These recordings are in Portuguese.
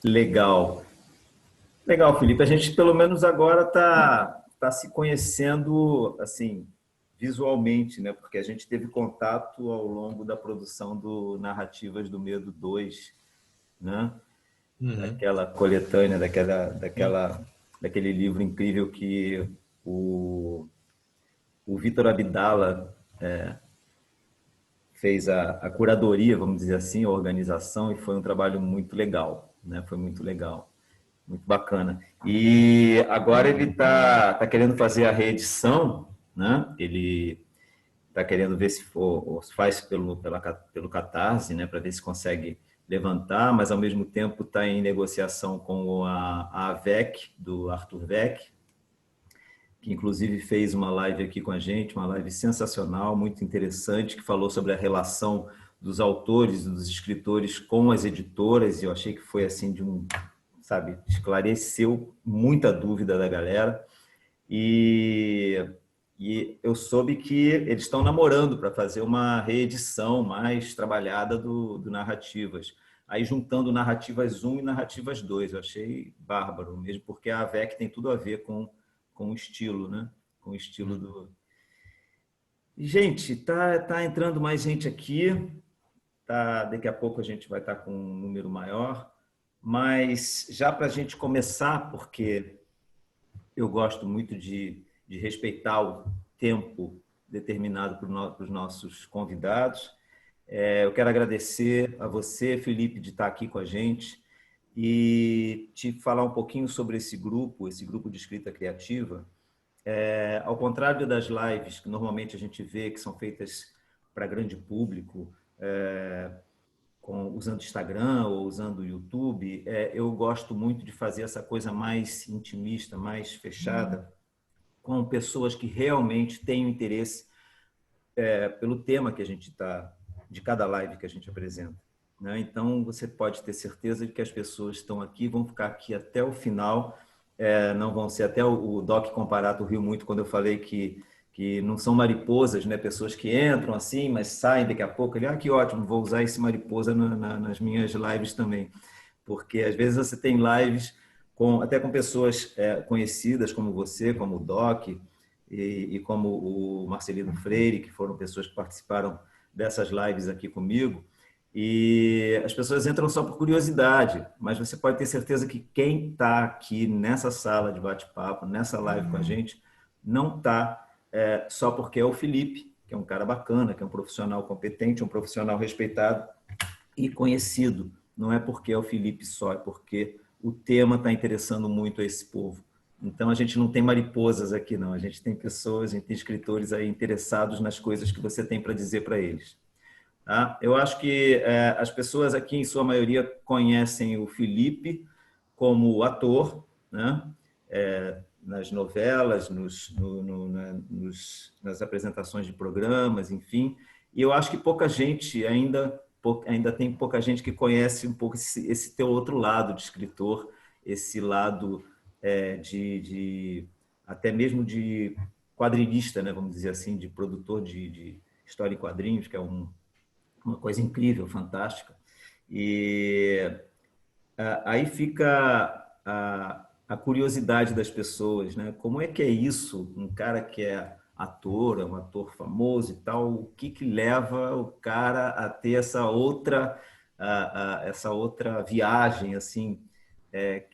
Legal. Legal, Felipe. A gente pelo menos agora tá se conhecendo assim visualmente, né? Porque a gente teve contato ao longo da produção do Narrativas do Medo 2, né? Uhum. Daquela coletânea, Sim. daquele livro incrível que o, o Vitor Abdala fez a curadoria, vamos dizer assim, a organização, e foi um trabalho muito legal, né? Foi muito legal. Muito bacana. E agora ele tá querendo fazer a reedição, né? Ele está querendo ver se se faz pelo Catarse, né? Para ver se consegue levantar, mas ao mesmo tempo está em negociação com a AVEC, do Arthur Vec, que inclusive fez uma live aqui com a gente, uma live sensacional, muito interessante, que falou sobre a relação dos autores, dos escritores com as editoras, e eu achei que foi assim sabe, esclareceu muita dúvida da galera. E, e eu soube que eles estão namorando para fazer uma reedição mais trabalhada do Narrativas. Aí juntando Narrativas um e Narrativas 2, eu achei bárbaro, mesmo porque a AVEC tem tudo a ver com o estilo, né? Com o estilo Uhum. do. Gente, tá entrando mais gente aqui, daqui a pouco a gente vai estar com um número maior, mas já para a gente começar, porque eu gosto muito de respeitar o tempo determinado para os nossos convidados. Eu quero agradecer a você, Felipe, de estar aqui com a gente e te falar um pouquinho sobre esse grupo de escrita criativa. Ao contrário das lives que normalmente a gente vê que são feitas para grande público, usando Instagram ou usando o YouTube, eu gosto muito de fazer essa coisa mais intimista, mais fechada, com pessoas que realmente têm interesse pelo tema que a gente está, de cada live que a gente apresenta. Né? Então, você pode ter certeza de que as pessoas estão aqui, vão ficar aqui até o final, não vão ser, até o Doc Comparato riu muito quando eu falei que não são mariposas, né? Pessoas que entram assim, mas saem daqui a pouco. Ele, que ótimo, vou usar esse mariposa nas minhas lives também. Porque às vezes você tem lives até com pessoas conhecidas como você, como o Doc, e como o Marcelino Freire, que foram pessoas que participaram dessas lives aqui comigo. E as pessoas entram só por curiosidade, mas você pode ter certeza que quem está aqui nessa sala de bate-papo, nessa live com a gente, não está só porque é o Felipe, que é um cara bacana, que é um profissional competente, um profissional respeitado e conhecido. Não é porque é o Felipe só, é porque o tema está interessando muito a esse povo. Então, a gente não tem mariposas aqui, não. A gente tem pessoas, a gente tem escritores aí interessados nas coisas que você tem para dizer para eles. Tá? Eu acho que as pessoas aqui, em sua maioria, conhecem o Felipe como ator, né? Nas novelas, nas apresentações de programas, enfim. E eu acho que pouca gente ainda tem pouca gente que conhece um pouco esse teu outro lado de escritor, esse lado até mesmo de quadrinista, né? Vamos dizer assim, de produtor de história em quadrinhos, que é uma coisa incrível, fantástica. E aí fica a curiosidade das pessoas, né? Como é que é isso? Um cara que é ator, é um ator famoso e tal, o que leva o cara a ter essa outra viagem, assim,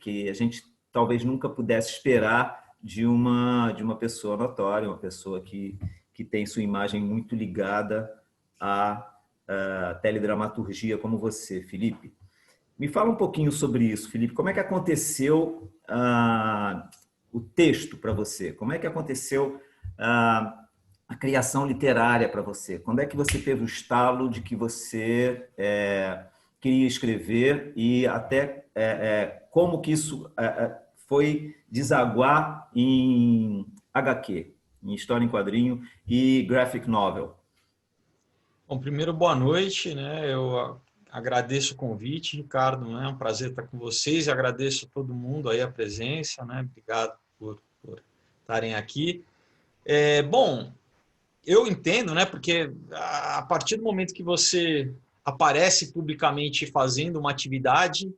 que a gente talvez nunca pudesse esperar de uma pessoa notória, uma pessoa que tem sua imagem muito ligada à teledramaturgia como você, Felipe. Me fala um pouquinho sobre isso, Felipe. Como é que aconteceu o texto para você? Como é que aconteceu a criação literária para você? Quando é que você teve o estalo de que você queria escrever e até como que isso foi desaguar em HQ, em história em quadrinho e graphic novel? Bom, primeiro, boa noite, né? Eu agradeço o convite, Ricardo, né? É um prazer estar com vocês e agradeço a todo mundo aí a presença, né? Obrigado por estarem aqui. Bom, eu entendo, né? Porque a partir do momento que você aparece publicamente fazendo uma atividade,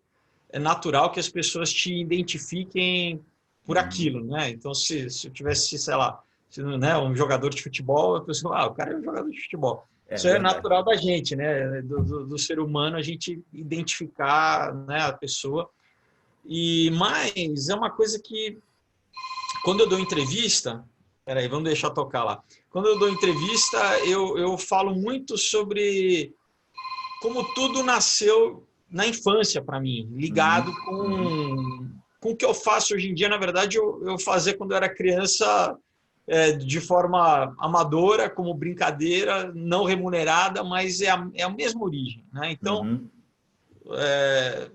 é natural que as pessoas te identifiquem por aquilo, né? Então, se eu tivesse, sei lá, né, um jogador de futebol, a pessoa, o cara é um jogador de futebol. É Isso é verdade. natural da gente, né? Do ser humano, a gente identificar, né, a pessoa. Mas é uma coisa que, quando eu dou entrevista, peraí, vamos deixar tocar lá. Quando eu dou entrevista, eu falo muito sobre como tudo nasceu na infância para mim, ligado com o que eu faço hoje em dia. Na verdade, eu fazia quando eu era criança de forma amadora, como brincadeira, não remunerada, mas é a mesma origem, né? Então,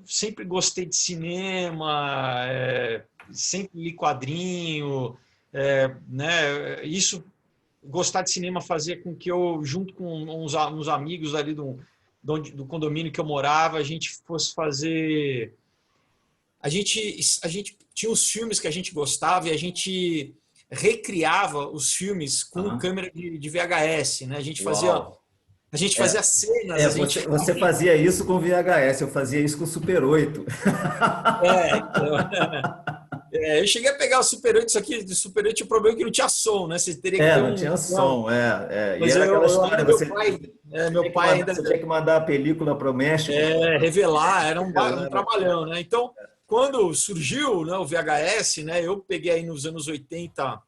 sempre gostei de cinema, sempre li quadrinho, né? Isso, gostar de cinema fazia com que eu, junto com uns amigos ali do condomínio que eu morava, a gente fosse fazer... A gente tinha os filmes que a gente gostava e a gente recriava os filmes com câmera de VHS, né? A gente fazia cenas. Você fazia isso com VHS, eu fazia isso com Super 8. Então, eu cheguei a pegar o Super 8, isso aqui, do Super 8 tinha o problema que não tinha som, né? Você teria que ter Não tinha som, E Mas era aquela história, meu pai ainda... Você tinha que mandar a película para o México. Revelar, era um trabalhão, né? Então, quando surgiu, né, o VHS, né, eu peguei aí nos anos 80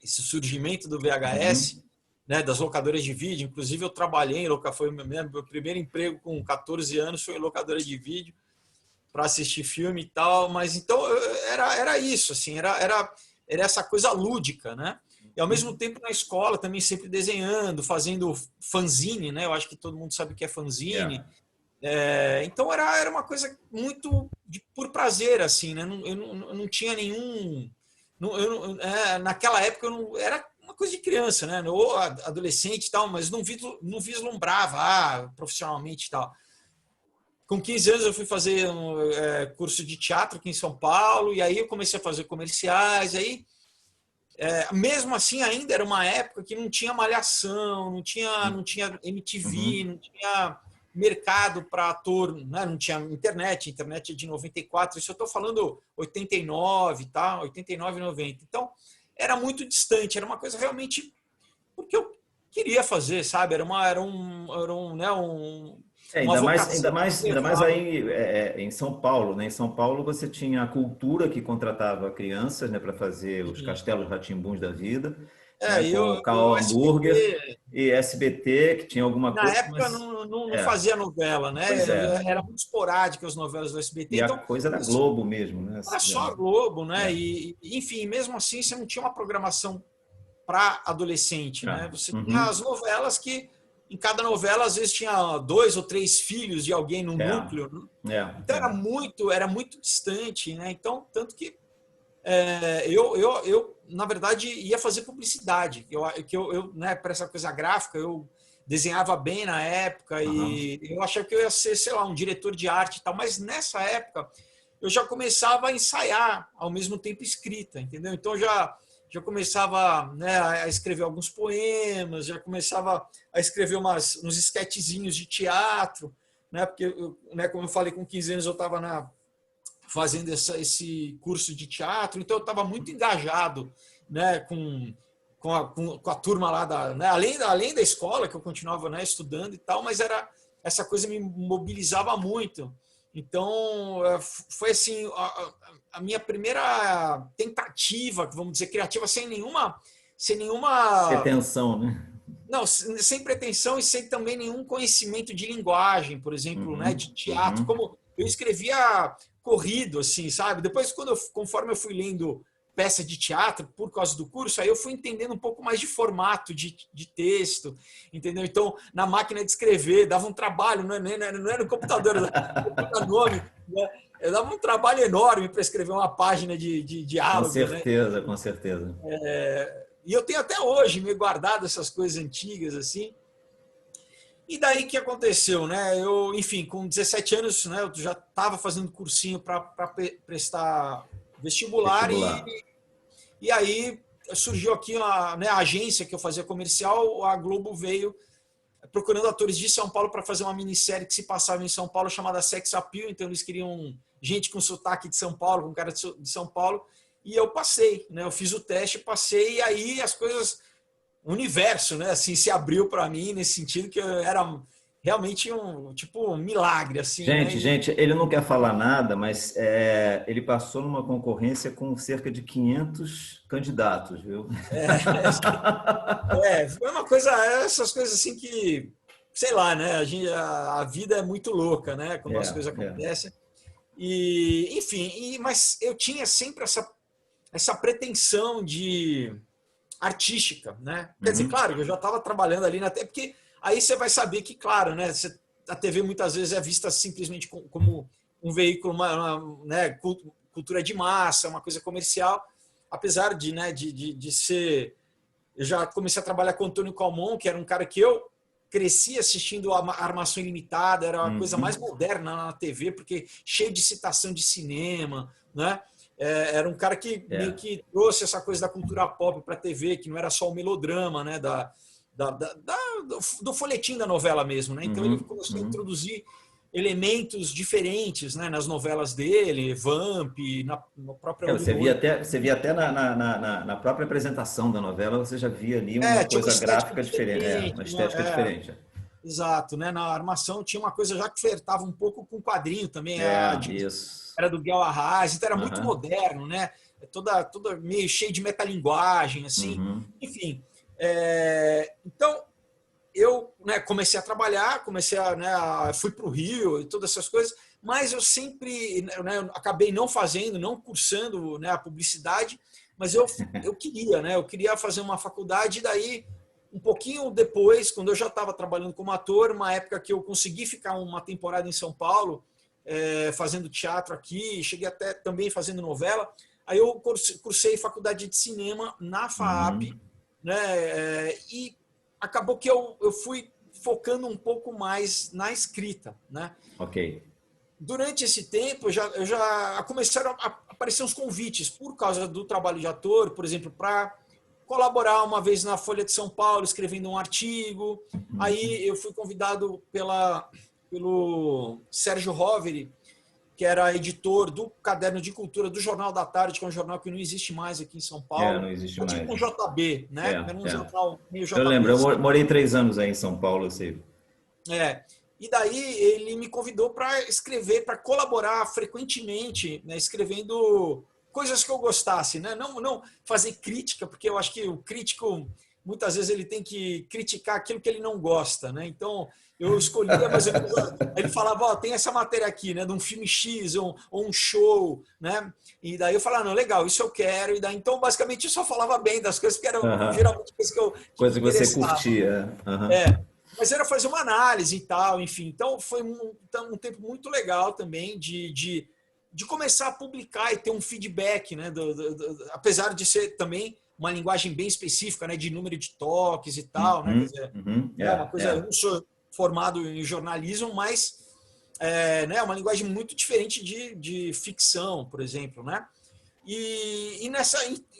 esse surgimento do VHS, né, das locadoras de vídeo. Inclusive, eu trabalhei foi o meu primeiro emprego com 14 anos, foi em locadora de vídeo para assistir filme e tal. Mas então era isso, assim, era essa coisa lúdica, né? E ao mesmo tempo na escola também sempre desenhando, fazendo fanzine, né? Eu acho que todo mundo sabe o que é fanzine. Então era uma coisa muito por prazer, assim, né? Eu não tinha nenhum... naquela época eu não, era uma coisa de criança, né? Ou adolescente e tal, mas não vislumbrava profissionalmente e tal. Com 15 anos eu fui fazer curso de teatro aqui em São Paulo, e aí eu comecei a fazer comerciais. Aí, mesmo assim, ainda era uma época que não tinha Malhação, não tinha MTV, não tinha mercado para ator, né? Não tinha internet é de 94, isso eu estou falando 89, tá? 89, 90. Então, era muito distante, era uma coisa realmente porque eu queria fazer, sabe? Era Ainda mais aí em São Paulo, né? Em São Paulo você tinha a Cultura que contratava crianças, né, para fazer os Castelos Rá-Tim-Buns da vida, né, com o Carl Hamburger e SBT, que tinha alguma coisa. Na época não fazia novela, né? Era muito esporádica as novelas do SBT. E então, a coisa era Globo mesmo, né? Era só a Globo, né? E, enfim, mesmo assim, você não tinha uma programação para adolescente, né? Você tinha as novelas que, em cada novela, às vezes tinha 2 ou 3 filhos de alguém no núcleo. Né? Então era muito distante, né? Então, tanto que eu, na verdade, ia fazer publicidade. Né, para essa coisa gráfica, eu desenhava bem na época e eu achava que eu ia ser, sei lá, um diretor de arte e tal. Mas nessa época, eu já começava a ensaiar ao mesmo tempo escrita, entendeu? Então, já começava, né, a escrever alguns poemas, já começava a escrever uns esquetezinhos de teatro, né? Porque, né, como eu falei, com 15 anos eu estava fazendo esse curso de teatro, então eu estava muito engajado, né, com a turma lá, né, além da escola, que eu continuava, né, estudando e tal, mas essa coisa me mobilizava muito. Então, foi assim, a minha primeira tentativa, vamos dizer, criativa, sem nenhuma pretensão, né? Não, sem pretensão e sem também nenhum conhecimento de linguagem, por exemplo, né, de teatro. Como eu escrevia corrido, assim, sabe? Depois, conforme eu fui lendo peça de teatro por causa do curso, aí eu fui entendendo um pouco mais de formato de texto, entendeu? Então, na máquina de escrever, dava um trabalho, não era no computador, era nome, né? Eu dava um trabalho enorme para escrever uma página de diálogo. Com certeza, né? Com certeza. E eu tenho até hoje me guardado essas coisas antigas, assim. E daí o que aconteceu, né? Eu, enfim, com 17 anos, né, eu já estava fazendo cursinho para prestar vestibular. E aí surgiu aqui a agência que eu fazia comercial, a Globo veio procurando atores de São Paulo para fazer uma minissérie que se passava em São Paulo chamada Sex Appeal. Então eles queriam gente com sotaque de São Paulo, com cara de São Paulo, e eu passei, né? Eu fiz o teste, passei, e aí as coisas, o universo, né? Assim, se abriu para mim nesse sentido que eu era realmente um milagre, assim, né? Gente, ele não quer falar nada, mas ele passou numa concorrência com cerca de 500 candidatos, viu? Foi uma coisa, essas coisas assim que, sei lá, né? A vida é muito louca, né? Quando as coisas acontecem. E, enfim, mas eu tinha sempre essa pretensão de artística, né? Quer dizer, claro, eu já estava trabalhando ali, até porque aí você vai saber que, claro, né? A TV muitas vezes é vista simplesmente como um veículo, né, cultura de massa, uma coisa comercial, apesar de, né, de ser... Eu já comecei a trabalhar com o Antônio Calmon, que era um cara que eu cresci assistindo a Armação Ilimitada, era a coisa mais moderna na TV, porque cheio de citação de cinema, né? Era um cara que meio que trouxe essa coisa da cultura pop para a TV, que não era só o melodrama, né? Do folhetim da novela mesmo, né? Então ele começou a introduzir elementos diferentes, né, nas novelas dele, Vamp, na própria... Você via até na própria apresentação da novela, você já via ali uma coisa gráfica diferente, uma estética diferente. Exato, né? Na Armação tinha uma coisa já que flertava um pouco com quadrinho também, isso. Era do Guel Arraes, então era muito moderno, né? Toda meio cheio de metalinguagem, assim, enfim. Então, eu, né, comecei a trabalhar, fui para o Rio e todas essas coisas, mas eu sempre, né, acabei não cursando, né, a publicidade, mas eu queria, né, eu queria fazer uma faculdade, e daí, um pouquinho depois, quando eu já estava trabalhando como ator, uma época que eu consegui ficar uma temporada em São Paulo, fazendo teatro aqui, cheguei até também fazendo novela, aí eu cursei faculdade de cinema na FAAP, né, e acabou que eu fui focando um pouco mais na escrita, né? Ok. Durante esse tempo, eu já começaram a aparecer uns convites por causa do trabalho de ator, por exemplo, para colaborar uma vez na Folha de São Paulo, escrevendo um artigo. Aí eu fui convidado pelo Sérgio Roveri, que era editor do Caderno de Cultura do Jornal da Tarde, que é um jornal que não existe mais aqui em São Paulo. Não existe mais. Tipo um JB, né? Era um jornal meio JB. Eu lembro, eu morei 3 anos aí em São Paulo, eu sei. E daí ele me convidou para escrever, para colaborar frequentemente, né? Escrevendo coisas que eu gostasse, né? Não fazer crítica, porque eu acho que o crítico, muitas vezes, ele tem que criticar aquilo que ele não gosta, né? Então, eu escolhia, mas ele falava, tem essa matéria aqui, né, de um filme X ou um show, né? E daí eu falava, não, legal, isso eu quero. E daí, então, basicamente, eu só falava bem das coisas, porque eram geralmente coisas que você curtia. Mas era fazer uma análise e tal, enfim. Então, foi um tempo muito legal também de começar a publicar e ter um feedback, né? Apesar de ser também uma linguagem bem específica, né, de número de toques e tal, né? Quer dizer, uma coisa, eu não sou formado em jornalismo, mas né, uma linguagem muito diferente de ficção, por exemplo, né? E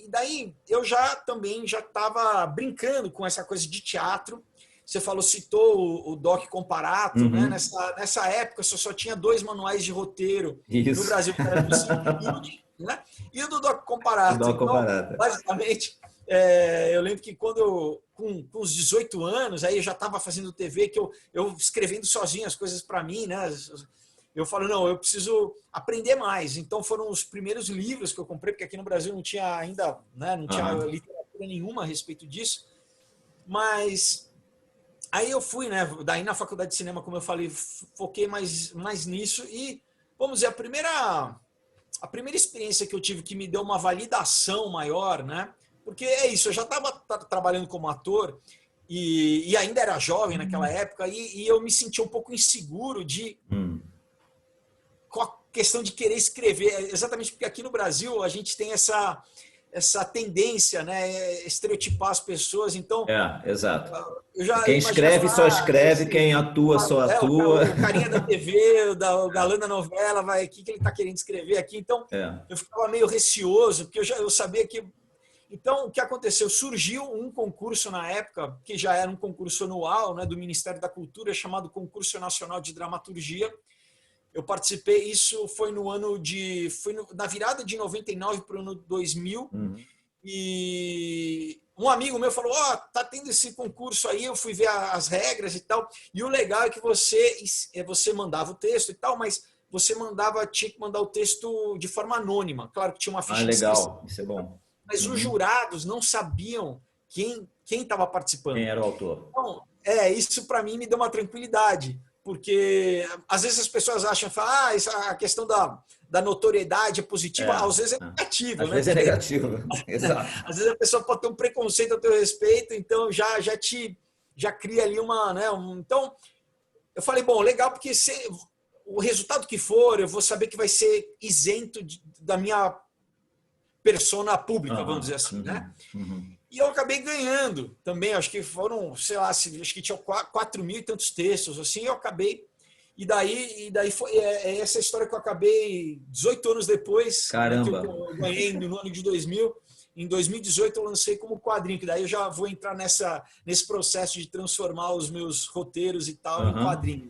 daí eu também já estava brincando com essa coisa de teatro. Você citou o Doc Comparato, né? Nessa época só tinha 2 manuais de roteiro no Brasil, que era do Cine, né? E o do Doc Comparato. Então, basicamente, eu lembro que quando com os 18 anos, aí eu já estava fazendo TV, que eu escrevendo sozinho as coisas para mim, né? Eu falo, não, eu preciso aprender mais. Então foram os primeiros livros que eu comprei, porque aqui no Brasil não tinha ainda, né? Não tinha literatura nenhuma a respeito disso. Mas aí eu fui, né? Daí na faculdade de cinema, como eu falei, foquei mais nisso. E, vamos dizer, a primeira experiência que eu tive que me deu uma validação maior, né? Porque é isso, eu já estava trabalhando como ator e ainda era jovem naquela época e eu me sentia um pouco inseguro com a questão de querer escrever, exatamente porque aqui no Brasil a gente tem essa tendência, né, estereotipar as pessoas, então... exato. Quem escreve só escreve, quem atua só atua. O carinha da TV, o galã da novela, o que ele está querendo escrever aqui, então eu ficava meio receoso, porque eu sabia que... Então, o que aconteceu? Surgiu um concurso na época, que já era um concurso anual, né, do Ministério da Cultura, chamado Concurso Nacional de Dramaturgia, Eu participei, isso foi na virada de 99 para o ano 2000, e um amigo meu falou, tá tendo esse concurso aí, eu fui ver as regras e tal, e o legal é que você mandava o texto e tal, mas você tinha que mandar o texto de forma anônima. Claro que tinha uma ficha de legal, isso é bom. Mas os jurados não sabiam quem estava participando. Quem era o autor. Então, isso para mim me deu uma tranquilidade, porque às vezes as pessoas acham, a questão da notoriedade é positiva, às vezes é negativa. Às vezes é negativo, exato. Às vezes a pessoa pode ter um preconceito a teu respeito, então já cria ali uma... Né, então, eu falei, bom, legal, porque o resultado que for, eu vou saber que vai ser isento da minha persona pública, vamos dizer assim, né? E eu acabei ganhando também, acho que foram, sei lá, acho que tinha 4 mil e tantos textos, assim, eu acabei, e daí foi essa história que eu acabei 18 anos depois. Caramba! Né, que eu ganhei no ano de 2000, em 2018 eu lancei como quadrinho, que daí eu já vou entrar nesse processo de transformar os meus roteiros e tal em quadrinho.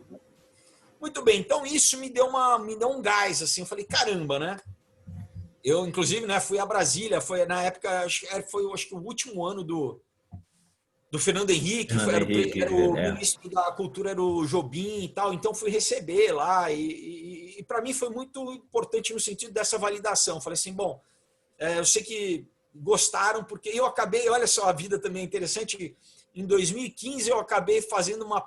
Muito bem, então isso me deu um gás, assim, eu falei, caramba, né? Eu, inclusive, né, fui a Brasília, foi na época, acho que o último ano do Fernando Henrique, era o ministro da Cultura, era o Jobim e tal, então fui receber lá, e para mim foi muito importante no sentido dessa validação. Falei assim, bom, eu sei que gostaram, porque eu acabei, olha só, a vida também é interessante, em 2015 eu acabei fazendo uma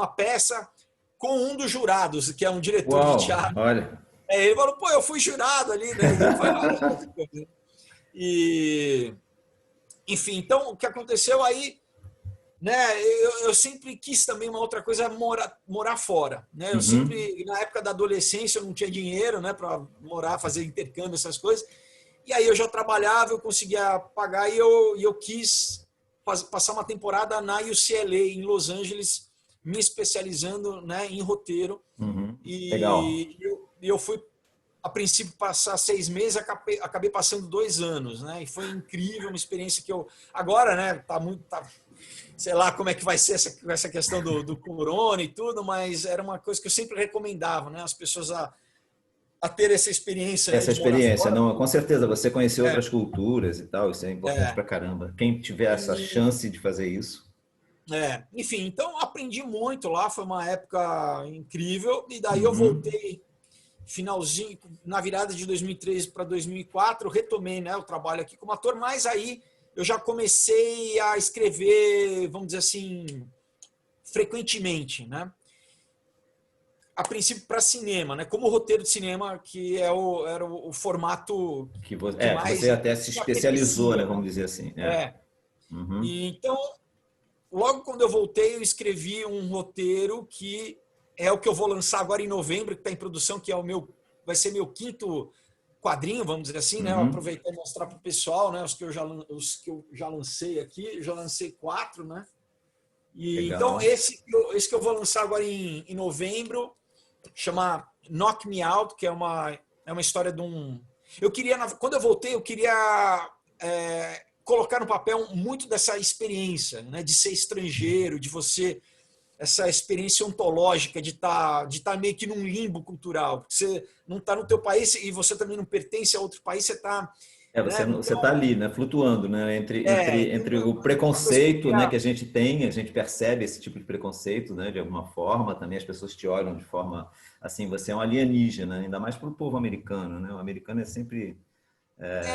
peça com um dos jurados, que é um diretor de teatro. Olha... Ele falou, eu fui jurado ali, né? Enfim, então, o que aconteceu aí, né? Eu sempre quis também uma outra coisa, morar fora, né? Eu sempre, na época da adolescência, eu não tinha dinheiro, né? Para morar, fazer intercâmbio, essas coisas. E aí eu já trabalhava, eu conseguia pagar, e eu quis passar uma temporada na UCLA, em Los Angeles, me especializando, né, em roteiro. Legal. E eu fui, a princípio, passar 6 meses, acabei passando 2 anos, né? E foi incrível, uma experiência que eu... Agora, né, sei lá como é que vai ser essa questão do corona e tudo, mas era uma coisa que eu sempre recomendava, né? As pessoas a ter essa experiência. Essa experiência, não, com certeza, você conhecer outras culturas e tal, isso é importante pra caramba. Quem tiver essa chance de fazer isso. Enfim, então aprendi muito lá, foi uma época incrível, e daí eu voltei finalzinho, na virada de 2013 para 2004, retomei, né, o trabalho aqui como ator, mas aí eu já comecei a escrever, vamos dizer assim, frequentemente, né? A princípio para cinema, né? Como roteiro de cinema, que era o formato que você até se especializou, né? Vamos dizer assim. E então, logo quando eu voltei, eu escrevi um roteiro que é o que eu vou lançar agora em novembro, que está em produção, que vai ser meu 5º quadrinho, vamos dizer assim, né? Eu aproveitar e mostrar para o pessoal, né? Os que eu já lancei aqui, já lancei 4, né? E então esse que eu vou lançar agora em novembro chama Knock Me Out, que é uma história de um... Quando eu voltei, eu queria colocar no papel muito dessa experiência, né? De ser estrangeiro, de você... essa experiência ontológica de estar meio que num limbo cultural. Você não está no teu país e você também não pertence a outro país, você está... Você está ali, né, flutuando, né, entre o preconceito, né, que a gente percebe esse tipo de preconceito, né, de alguma forma, também as pessoas te olham de forma assim, você é um alienígena, ainda mais para o povo americano, né, o americano é sempre...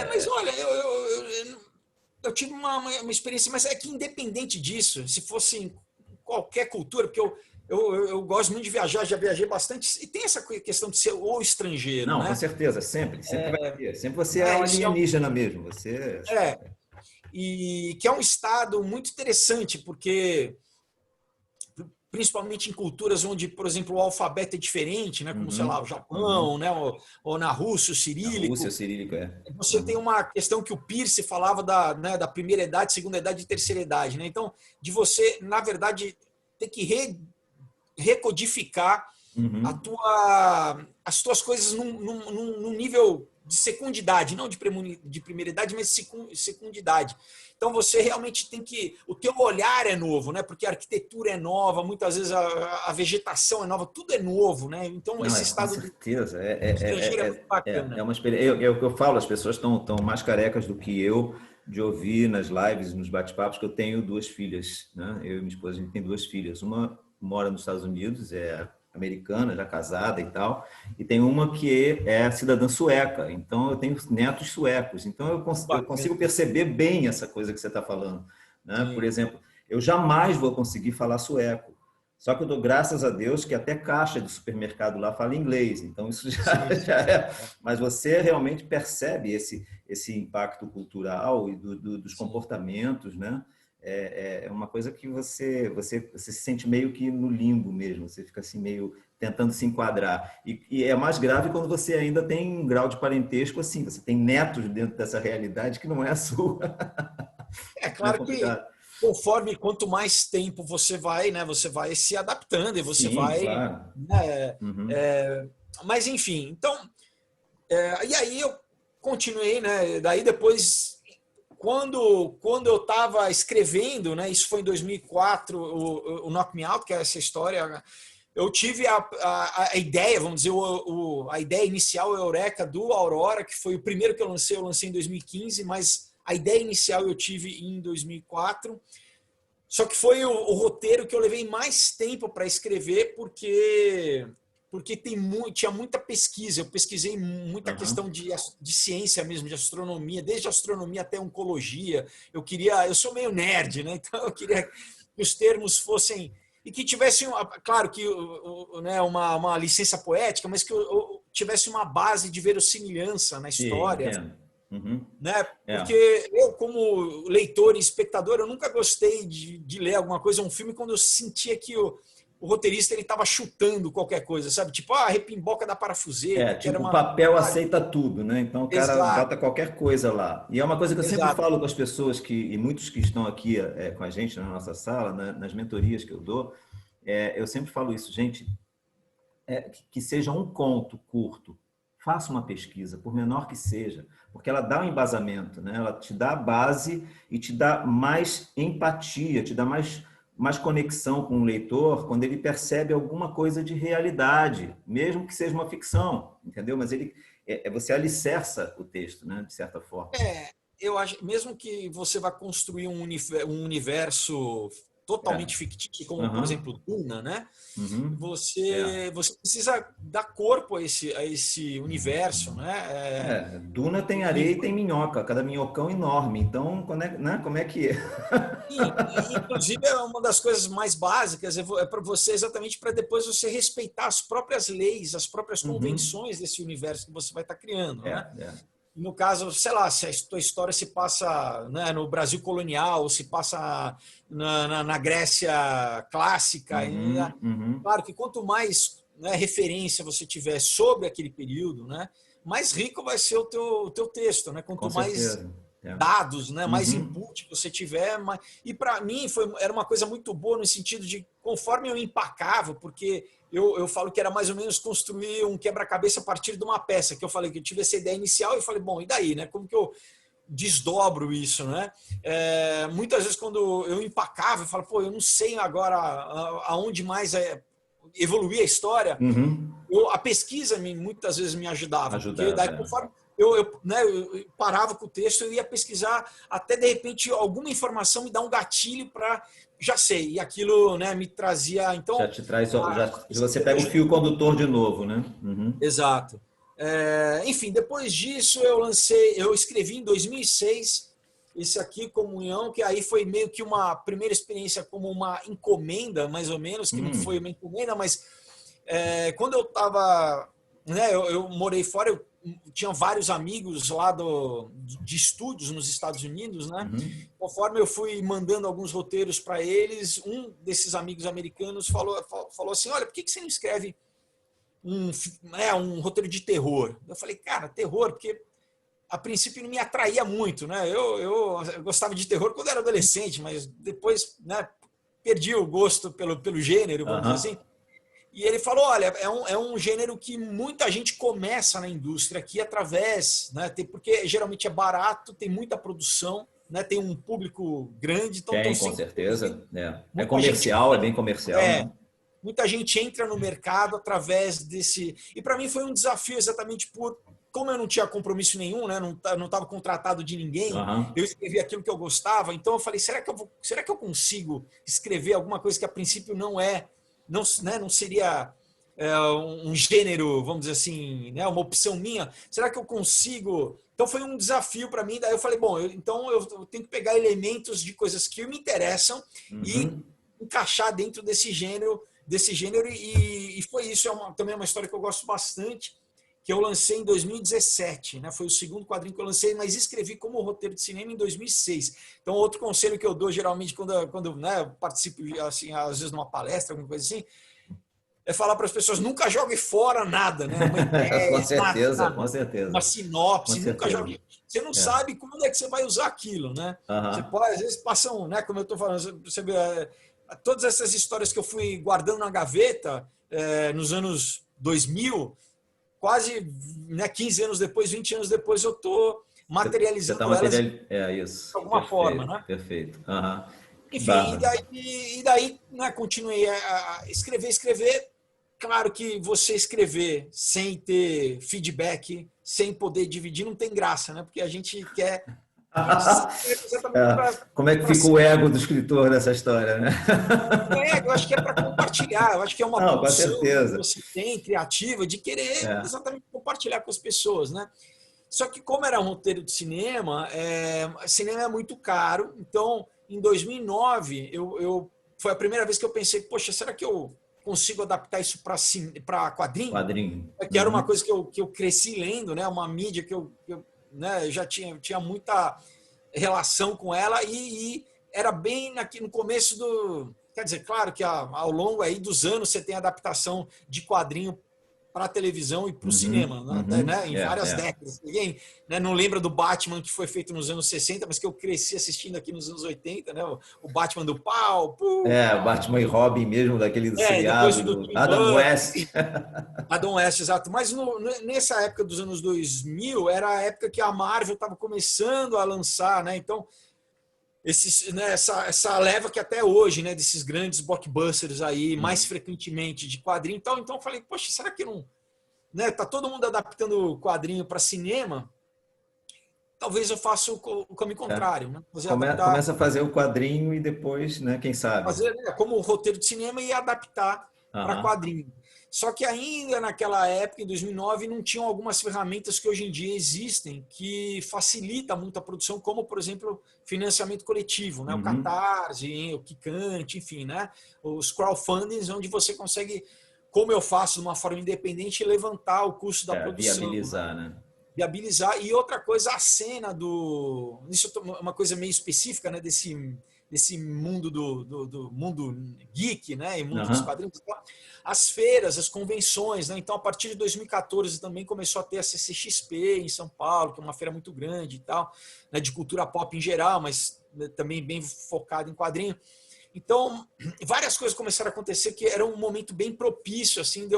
mas olha, eu tive uma experiência, mas é que independente disso, se fosse em qualquer cultura, porque eu gosto muito de viajar, já viajei bastante, e tem essa questão de ser o estrangeiro. Não, né? Com certeza, sempre vai ter. Sempre você é um alienígena mesmo. Você... E que é um estado muito interessante, porque principalmente em culturas onde, por exemplo, o alfabeto é diferente, né? Como, sei lá, o Japão, né? Ou na Rússia, o cirílico. Na Rússia, o cirílico, Você tem uma questão que o Peirce falava da primeira idade, segunda idade e terceira idade, né? Então, de você, na verdade, ter que recodificar Uhum. as tuas coisas num nível de secundidade, não de primeiridade, mas de secundidade. Então você realmente tem que... O teu olhar é novo, né? Porque a arquitetura é nova, muitas vezes a vegetação é nova, tudo é novo, né? Então Não, esse com estado do certeza. estrangeiro é muito É bacana. uma experiência. É o que eu falo, as pessoas estão mais carecas do que eu de ouvir nas lives, nos bate-papos, que eu tenho duas filhas, né? Eu e minha esposa, a gente tem duas filhas. Uma mora nos Estados Unidos, é americana, já casada e tal, e tem uma que é cidadã sueca. Então, eu tenho netos suecos. Então, eu Bacana. consigo perceber bem essa coisa que você está falando, né? Por Sim. exemplo, eu jamais vou conseguir falar sueco. Só que eu dou graças a Deus que até caixa de supermercado lá fala inglês, então isso já, Sim, já é. Mas você realmente percebe esse impacto cultural e dos sim. comportamentos, né? É uma coisa que você se sente meio que no limbo mesmo, você fica assim meio tentando se enquadrar. E é mais grave quando você ainda tem um grau de parentesco assim, você tem netos dentro dessa realidade que não é a sua. É Não é claro que complicado? conforme quanto mais tempo você vai, né, você vai se adaptando e você Sim, vai, claro. né, Uhum. mas enfim, então, e aí eu continuei, né, daí depois quando eu estava escrevendo, né, isso foi em 2004, o Knock Me Out, que é essa história, eu tive a ideia, vamos dizer, a ideia inicial, o Eureka do Aurora, que foi o primeiro que eu lancei em 2015, mas a ideia inicial eu tive em 2004. Só que foi o roteiro que eu levei mais tempo para escrever, porque tinha muita pesquisa. Eu pesquisei muita Aham. questão de ciência mesmo, de astronomia, desde astronomia até oncologia. Eu sou meio nerd, né? Então eu queria que os termos fossem e que tivessem, claro que né, uma licença poética, mas que eu tivesse uma base de verossimilhança na Sim, história, entendo. Uhum. né? É. Porque eu, como leitor e espectador, eu nunca gostei de ler alguma coisa, um filme, quando eu sentia que o roteirista ele estava chutando qualquer coisa, sabe? Tipo, a repimboca da parafuseta, que era Tipo, o uma. papel aceita tudo, né? Então o cara bota Exato, qualquer coisa lá. E é uma coisa que eu sempre exato. falo com as pessoas e muitos que estão aqui com a gente na nossa sala, nas mentorias que eu dou, eu sempre falo isso, gente, que seja um conto curto, faça uma pesquisa, por menor que seja, porque ela dá um embasamento, né? Ela te dá a base e te dá mais empatia, te dá mais conexão com o leitor quando ele percebe alguma coisa de realidade, mesmo que seja uma ficção, entendeu? Mas você alicerça o texto, né? De certa forma. Eu acho, mesmo que você vá construir um universo É. totalmente fictício, como por Aham. exemplo Duna, né? Uhum. É. Você precisa dar corpo a esse universo, né? Duna tem areia e tem minhoca, cada minhocão enorme. Então, como é que é? Sim, inclusive é uma das coisas mais básicas, é para você exatamente para depois você respeitar as próprias leis, as próprias Uhum. convenções desse universo que você vai estar criando, É, né? é. No caso, sei lá, se a tua história se passa, né, no Brasil colonial, ou se passa na Grécia clássica, Uhum, uhum. claro que quanto mais, né, referência você tiver sobre aquele período, né, mais rico vai ser o teu texto, né? Com Quanto mais certeza. É. dados, né, mais Uhum. input você tiver, e para mim era uma coisa muito boa no sentido de conforme eu empacava, porque eu falo que era mais ou menos construir um quebra-cabeça a partir de uma peça, que eu falei que eu tive essa ideia inicial e eu falei, bom, e daí, né? Como que eu desdobro isso, né? Muitas vezes quando eu empacava, eu falo, pô, eu não sei agora aonde mais evoluir a história. Uhum. A pesquisa muitas vezes me ajudava, porque daí Ajudava. conforme eu parava com o texto, eu ia pesquisar até de repente alguma informação me dar um gatilho para já sei, e aquilo, né, me trazia Já então te traz, a você pesquisa me pega o fio ajudou. condutor de novo, né? Uhum. Exato. Enfim, depois disso eu escrevi em 2006 esse aqui, Comunhão, que aí foi meio que uma primeira experiência como uma encomenda, mais ou menos, que não foi uma encomenda, mas quando eu estava, né, eu morei fora, eu tinha vários amigos lá de estúdios nos Estados Unidos, né? Uhum. Conforme eu fui mandando alguns roteiros para eles, um desses amigos americanos falou assim, olha, por que você não escreve um roteiro de terror? Eu falei, cara, terror, porque a princípio não me atraía muito, né? Eu gostava de terror quando era adolescente, mas depois, né, perdi o gosto pelo gênero, vamos dizer Aham. assim. E ele falou, olha, é um gênero que muita gente começa na indústria aqui através, né, porque geralmente é barato, tem muita produção, né, tem um público grande. Então Tem, com certeza. É comercial, é bem comercial. Né? Muita gente entra no mercado através desse... E para mim foi um desafio exatamente como eu não tinha compromisso nenhum, né, não estava contratado de ninguém, eu escrevi aquilo que eu gostava, então eu falei, será que eu consigo escrever alguma coisa que a princípio não seria um gênero, vamos dizer assim, né, uma opção minha? Será que eu consigo? Então foi um desafio para mim. Daí eu falei, bom, então eu tenho que pegar elementos de coisas que me interessam e encaixar dentro desse gênero, e foi isso. Também é uma história que eu gosto bastante, que eu lancei em 2017, né? Foi o segundo quadrinho que eu lancei, mas escrevi como roteiro de cinema em 2006. Então, outro conselho que eu dou geralmente quando né, eu participo, assim, às vezes numa palestra, alguma coisa assim, é falar para as pessoas, nunca jogue fora nada, né? Uma ideia, com certeza, nada, com certeza. uma sinopse, com nunca jogue. Você não sabe quando é que você vai usar aquilo, né? Você pode, às vezes passam, né? Como eu estou falando, você vê, todas essas histórias que eu fui guardando na gaveta nos anos 2000, quase, né, 15 anos depois, 20 anos depois, eu estou materializando elas isso. de alguma forma, né? Perfeito. Enfim, e daí né, continuei a escrever. Claro que você escrever sem ter feedback, sem poder dividir, não tem graça, né? Porque a gente quer... Como é que fica o ego do escritor nessa história, né? Eu acho que é para compartilhar, eu acho que é uma produção que você tem, criativa, de querer exatamente compartilhar com as pessoas, né? Só que como era um roteiro de cinema, cinema é muito caro, então em 2009 foi a primeira vez que eu pensei, poxa, será que eu consigo adaptar isso para quadrinho? Que era uma coisa que eu cresci lendo, né? Uma mídia que eu né, já tinha muita relação com ela e era bem no começo do... Quer dizer, claro que ao longo aí dos anos você tem adaptação de quadrinho para a televisão e para o cinema, né? Em várias décadas. Ninguém não lembra do Batman, que foi feito nos anos 60, mas que eu cresci assistindo aqui nos anos 80, né? O Batman do pau. O Batman e Robin mesmo, daquele seriado do Adam West. Adam West, exato. Mas nessa época dos anos 2000, era a época que a Marvel estava começando a lançar, né? Então, essa leva que até hoje, né, desses grandes blockbusters aí, mais frequentemente de quadrinho e tal. Então eu falei, poxa, será que não... Né, tá todo mundo adaptando quadrinho para cinema? Talvez eu faça o caminho contrário. Né? Começa a fazer o quadrinho e depois, né, quem sabe? Fazer como roteiro de cinema e adaptar para quadrinho. Só que ainda naquela época, em 2009, não tinham algumas ferramentas que hoje em dia existem que facilitam muito a produção, como, por exemplo, financiamento coletivo, né? O Catarse, o Kikante, enfim, né? Os crowdfundings, onde você consegue, como eu faço de uma forma independente, levantar o custo da produção. Viabilizar, né? Viabilizar. E outra coisa, a cena do... Isso é uma coisa meio específica, né? Desse mundo do mundo geek, né? E mundo dos quadrinhos. As feiras, as convenções, né? Então, a partir de 2014 também começou a ter a CCXP em São Paulo, que é uma feira muito grande e tal, né? De cultura pop em geral, mas também bem focado em quadrinho. Então, várias coisas começaram a acontecer que era um momento bem propício, assim,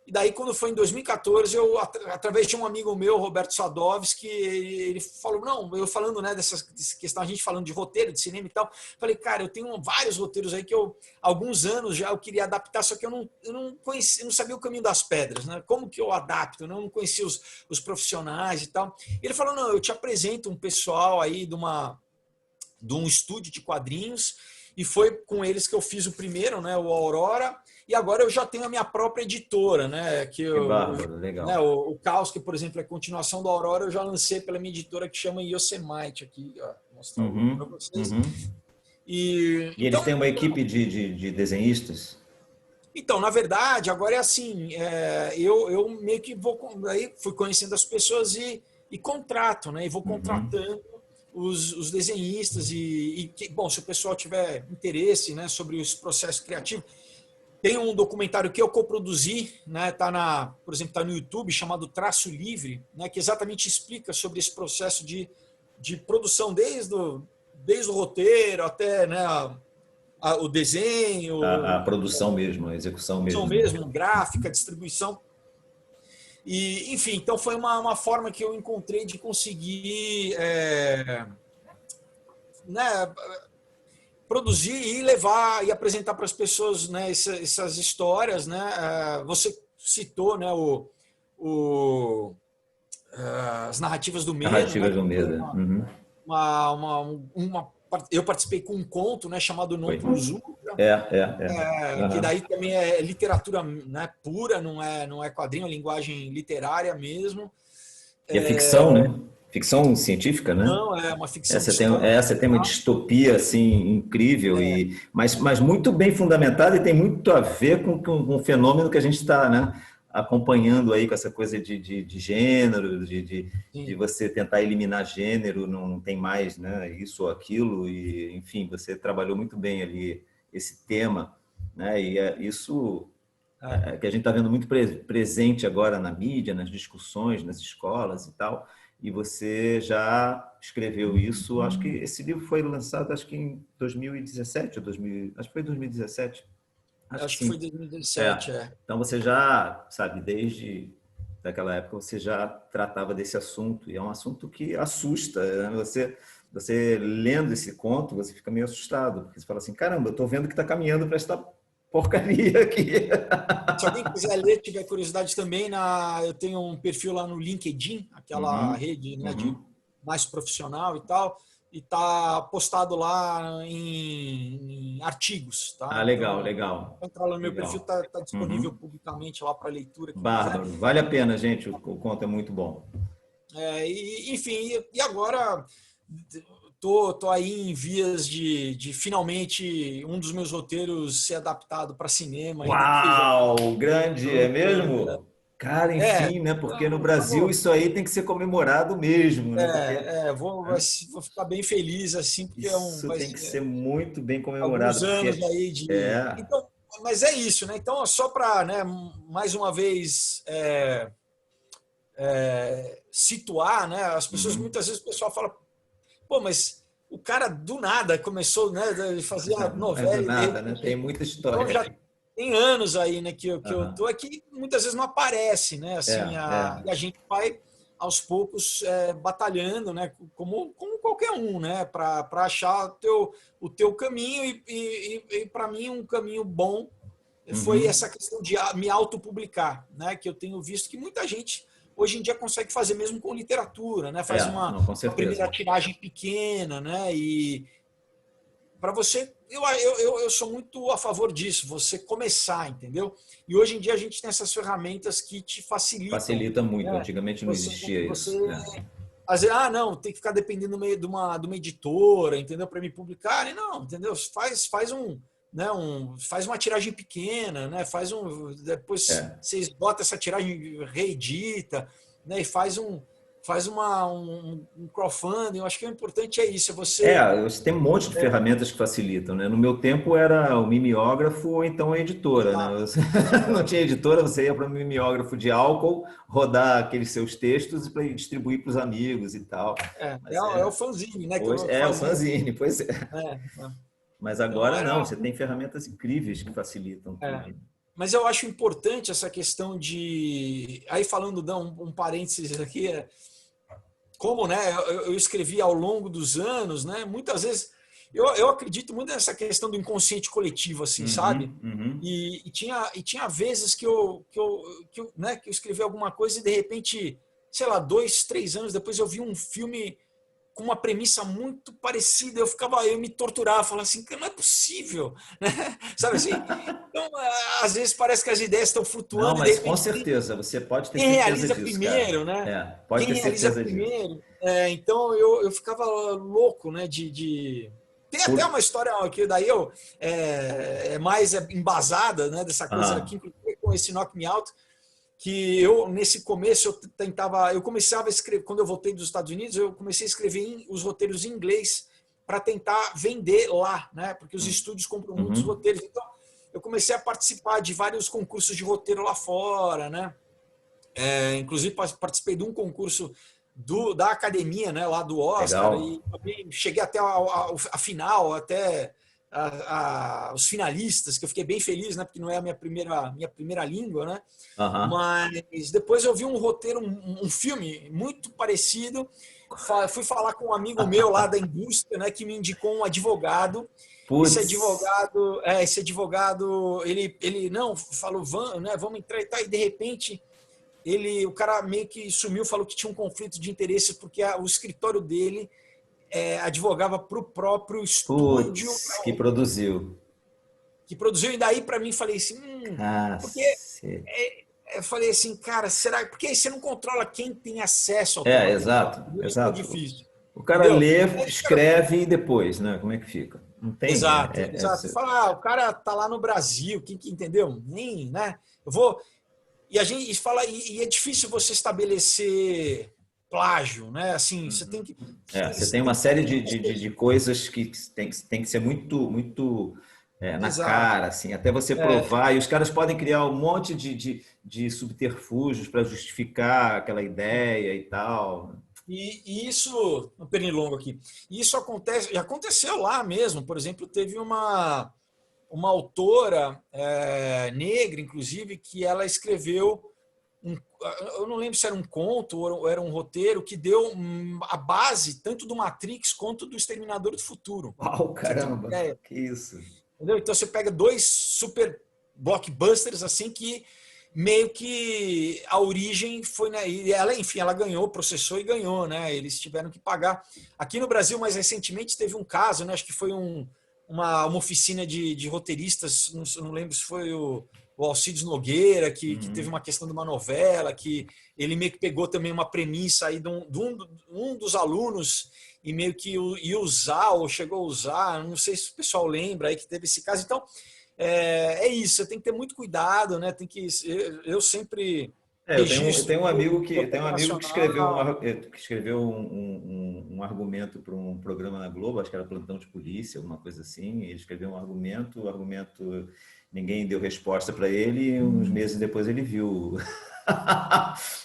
E daí, quando foi em 2014, eu, através de um amigo meu, Roberto Sadovski, ele falou, não, eu falando, né, dessa questão, a gente falando de roteiro, de cinema e tal, falei, cara, eu tenho vários roteiros aí que há alguns anos já eu queria adaptar, só que eu não conhecia, não sabia o caminho das pedras, né? Como que eu adapto? Eu não conhecia os profissionais e tal. E ele falou, não, eu te apresento um pessoal aí de um estúdio de quadrinhos, e foi com eles que eu fiz o primeiro, né, o Aurora, e agora eu já tenho a minha própria editora, né? Que legal. Né, o Caos, que, por exemplo, é a continuação do Aurora, eu já lancei pela minha editora que chama Yosemite aqui, ó, vou mostrar para vocês. E então, eles têm uma equipe de desenhistas? Então, na verdade, agora é assim, eu meio que aí fui conhecendo as pessoas e contrato, né? E vou contratando os desenhistas bom, se o pessoal tiver interesse, né, sobre os processos criativos. Tem um documentário que eu coproduzi, né, por exemplo, está no YouTube, chamado Traço Livre, né, que exatamente explica sobre esse processo de produção, desde o roteiro até, né, o desenho, A produção mesmo, a execução mesmo. gráfica, distribuição. E, enfim, então foi uma forma que eu encontrei de conseguir né, produzir e levar e apresentar para as pessoas, né, essas histórias, né? Você citou, né, as narrativas do medo, Narrativas né? do medo. Uhum. Eu participei com um conto, né, chamado Noturzu, que Uhum. daí também é literatura, né, pura, não é quadrinho, é linguagem literária mesmo. E é ficção, né? Ficção científica, né? Não, é uma ficção Essa tem uma distopia assim incrível mas muito bem fundamentada e tem muito a ver com o fenômeno que a gente está, né, acompanhando aí com essa coisa de gênero, de você tentar eliminar gênero, não tem mais, né, isso ou aquilo e enfim você trabalhou muito bem ali esse tema, né? E isso que a gente está vendo muito presente agora na mídia, nas discussões, nas escolas e tal. E você já escreveu isso, acho que esse livro foi lançado acho que em 2017 ou 2000, acho que foi 2017. Acho que foi 2017, Então você já, sabe, desde daquela época você já tratava desse assunto e é um assunto que assusta, né? Você lendo esse conto, você fica meio assustado, porque você fala assim, caramba, eu estou vendo que está caminhando para esta porcaria aqui. Se alguém quiser ler, tiver curiosidade também, eu tenho um perfil lá no LinkedIn, aquela rede, né, de mais profissional e tal, e tá postado lá em artigos, tá? Legal, então, legal. Entra lá no meu perfil, tá disponível publicamente lá para leitura. Bárbaro, vale a pena, gente, o conto é muito bom. Enfim, e agora tô aí em vias de finalmente um dos meus roteiros ser adaptado para cinema. Uau, grande, é mesmo? Cara, enfim, né? Porque no Brasil isso aí tem que ser comemorado mesmo, né? Vou ficar bem feliz assim, porque isso tem que ser muito bem alguns comemorado. anos aí de. Então, mas é isso, né? Então, só para, né, mais uma vez situar, né? As pessoas muitas vezes o pessoal fala, pô, mas o cara do nada começou, né, a fazer a novela. É do nada, né? Tem muita história. Então já tem anos aí, né, que eu tô aqui, muitas vezes não aparece, né? Assim, e a gente vai aos poucos batalhando, né? Como qualquer um, né? Para achar o teu caminho e para mim um caminho bom foi essa questão de me autopublicar, né? Que eu tenho visto que muita gente hoje em dia consegue fazer mesmo com literatura, né? Faz uma primeira tiragem pequena, né? E para você, eu sou muito a favor disso, você começar, entendeu? E hoje em dia a gente tem essas ferramentas que te facilitam. Facilita muito, antigamente não existia isso. Às vezes, não, tem que ficar dependendo de uma editora, entendeu? Para me publicar. Não, entendeu? Faz uma tiragem pequena, né? Depois vocês botam essa tiragem, reedita, né? E faz um crowdfunding. Eu acho que o importante é isso. Você tem um monte de ferramentas que facilitam, né? No meu tempo era o mimeógrafo ou então a editora, né? Não tinha editora, você ia para o mimeógrafo de álcool, rodar aqueles seus textos e distribuir para os amigos e tal. É o fanzine, né? O fanzine, pois é. Mas agora não, você tem ferramentas incríveis que facilitam tudo. Mas eu acho importante essa questão de... Aí falando, um parênteses aqui, como, né, eu escrevi ao longo dos anos, né, muitas vezes eu acredito muito nessa questão do inconsciente coletivo, assim, sabe? E tinha vezes que eu escrevi alguma coisa e de repente, sei lá, 2, 3 anos depois eu vi um filme com uma premissa muito parecida, eu me torturava, falava assim, não é possível, né? Sabe assim? Então, às vezes parece que as ideias estão flutuando. Não, mas com certeza, você pode ter certeza disso, primeiro, cara. Né? Pode Quem ter realiza certeza primeiro. disso. Então eu ficava louco, né? Tem até uma história que daí é mais embasada, né? Dessa coisa aqui, inclusive com esse Knock Me Out, que nesse começo eu começava a escrever, quando eu voltei dos Estados Unidos, eu comecei a escrever os roteiros em inglês para tentar vender lá, né? Porque os estúdios compram muitos roteiros. Então, eu comecei a participar de vários concursos de roteiro lá fora, né? Inclusive, participei de um concurso da academia, né? Lá do Oscar. Legal. E também cheguei até a final, até os finalistas, que eu fiquei bem feliz, né? Porque não é a minha primeira língua, né? Aham. Mas depois eu vi um roteiro, um filme muito parecido. Fui falar com um amigo meu lá da indústria, né? Que me indicou um advogado. Putz. Esse advogado, ele não falou, vamos entrar e tal, e de repente o cara meio que sumiu, falou que tinha um conflito de interesses porque o escritório dele advogava para o próprio estúdio Putz, que produziu. que produziu, e daí para mim falei assim, porque Cacete. eu falei assim, cara, será? Porque aí você não controla quem tem acesso ao teu material. Exato, É exato. difícil, O cara entendeu? lê, Aí, escreve e depois, né? Como é que fica? Não tem. exato, exato. Fala, o cara tá lá no Brasil, quem que entendeu? Nem, né? Eu vou. E a gente fala, e é difícil você estabelecer plágio, né? Assim, você tem que. Você tem Tem uma que série de coisas que tem que ser muito, muito na exato. cara, assim, até você É, provar. E os caras podem criar um monte de subterfúgios para justificar aquela ideia e tal. e isso, um pernilongo aqui, isso acontece, e aconteceu lá mesmo, por exemplo, teve uma autora negra, inclusive, que ela escreveu eu não lembro se era um conto ou era um roteiro que deu a base tanto do Matrix quanto do Exterminador do Futuro. Uau, Você tem uma caramba, ideia? que isso. Entendeu? Então você pega dois super blockbusters assim que meio que a origem foi, né? E ela, enfim, ela ganhou, processou e ganhou, né? Eles tiveram que pagar. Aqui no Brasil, mais recentemente, teve um caso, né? Acho que foi uma oficina de roteiristas, não lembro se foi o Alcides Nogueira, que teve uma questão de uma novela, que ele meio que pegou também uma premissa aí de um dos alunos e meio que ia usar, ou chegou a usar, não sei se o pessoal lembra aí que teve esse caso. Então, isso, você tem que ter muito cuidado, né? Eu sempre Eu registro tenho um amigo o que tem um roteiro amigo nacional. que escreveu um argumento para um programa na Globo, acho que era Plantão de Polícia, alguma coisa assim. Ele escreveu um argumento, o argumento ninguém deu resposta para ele, e uns meses depois ele viu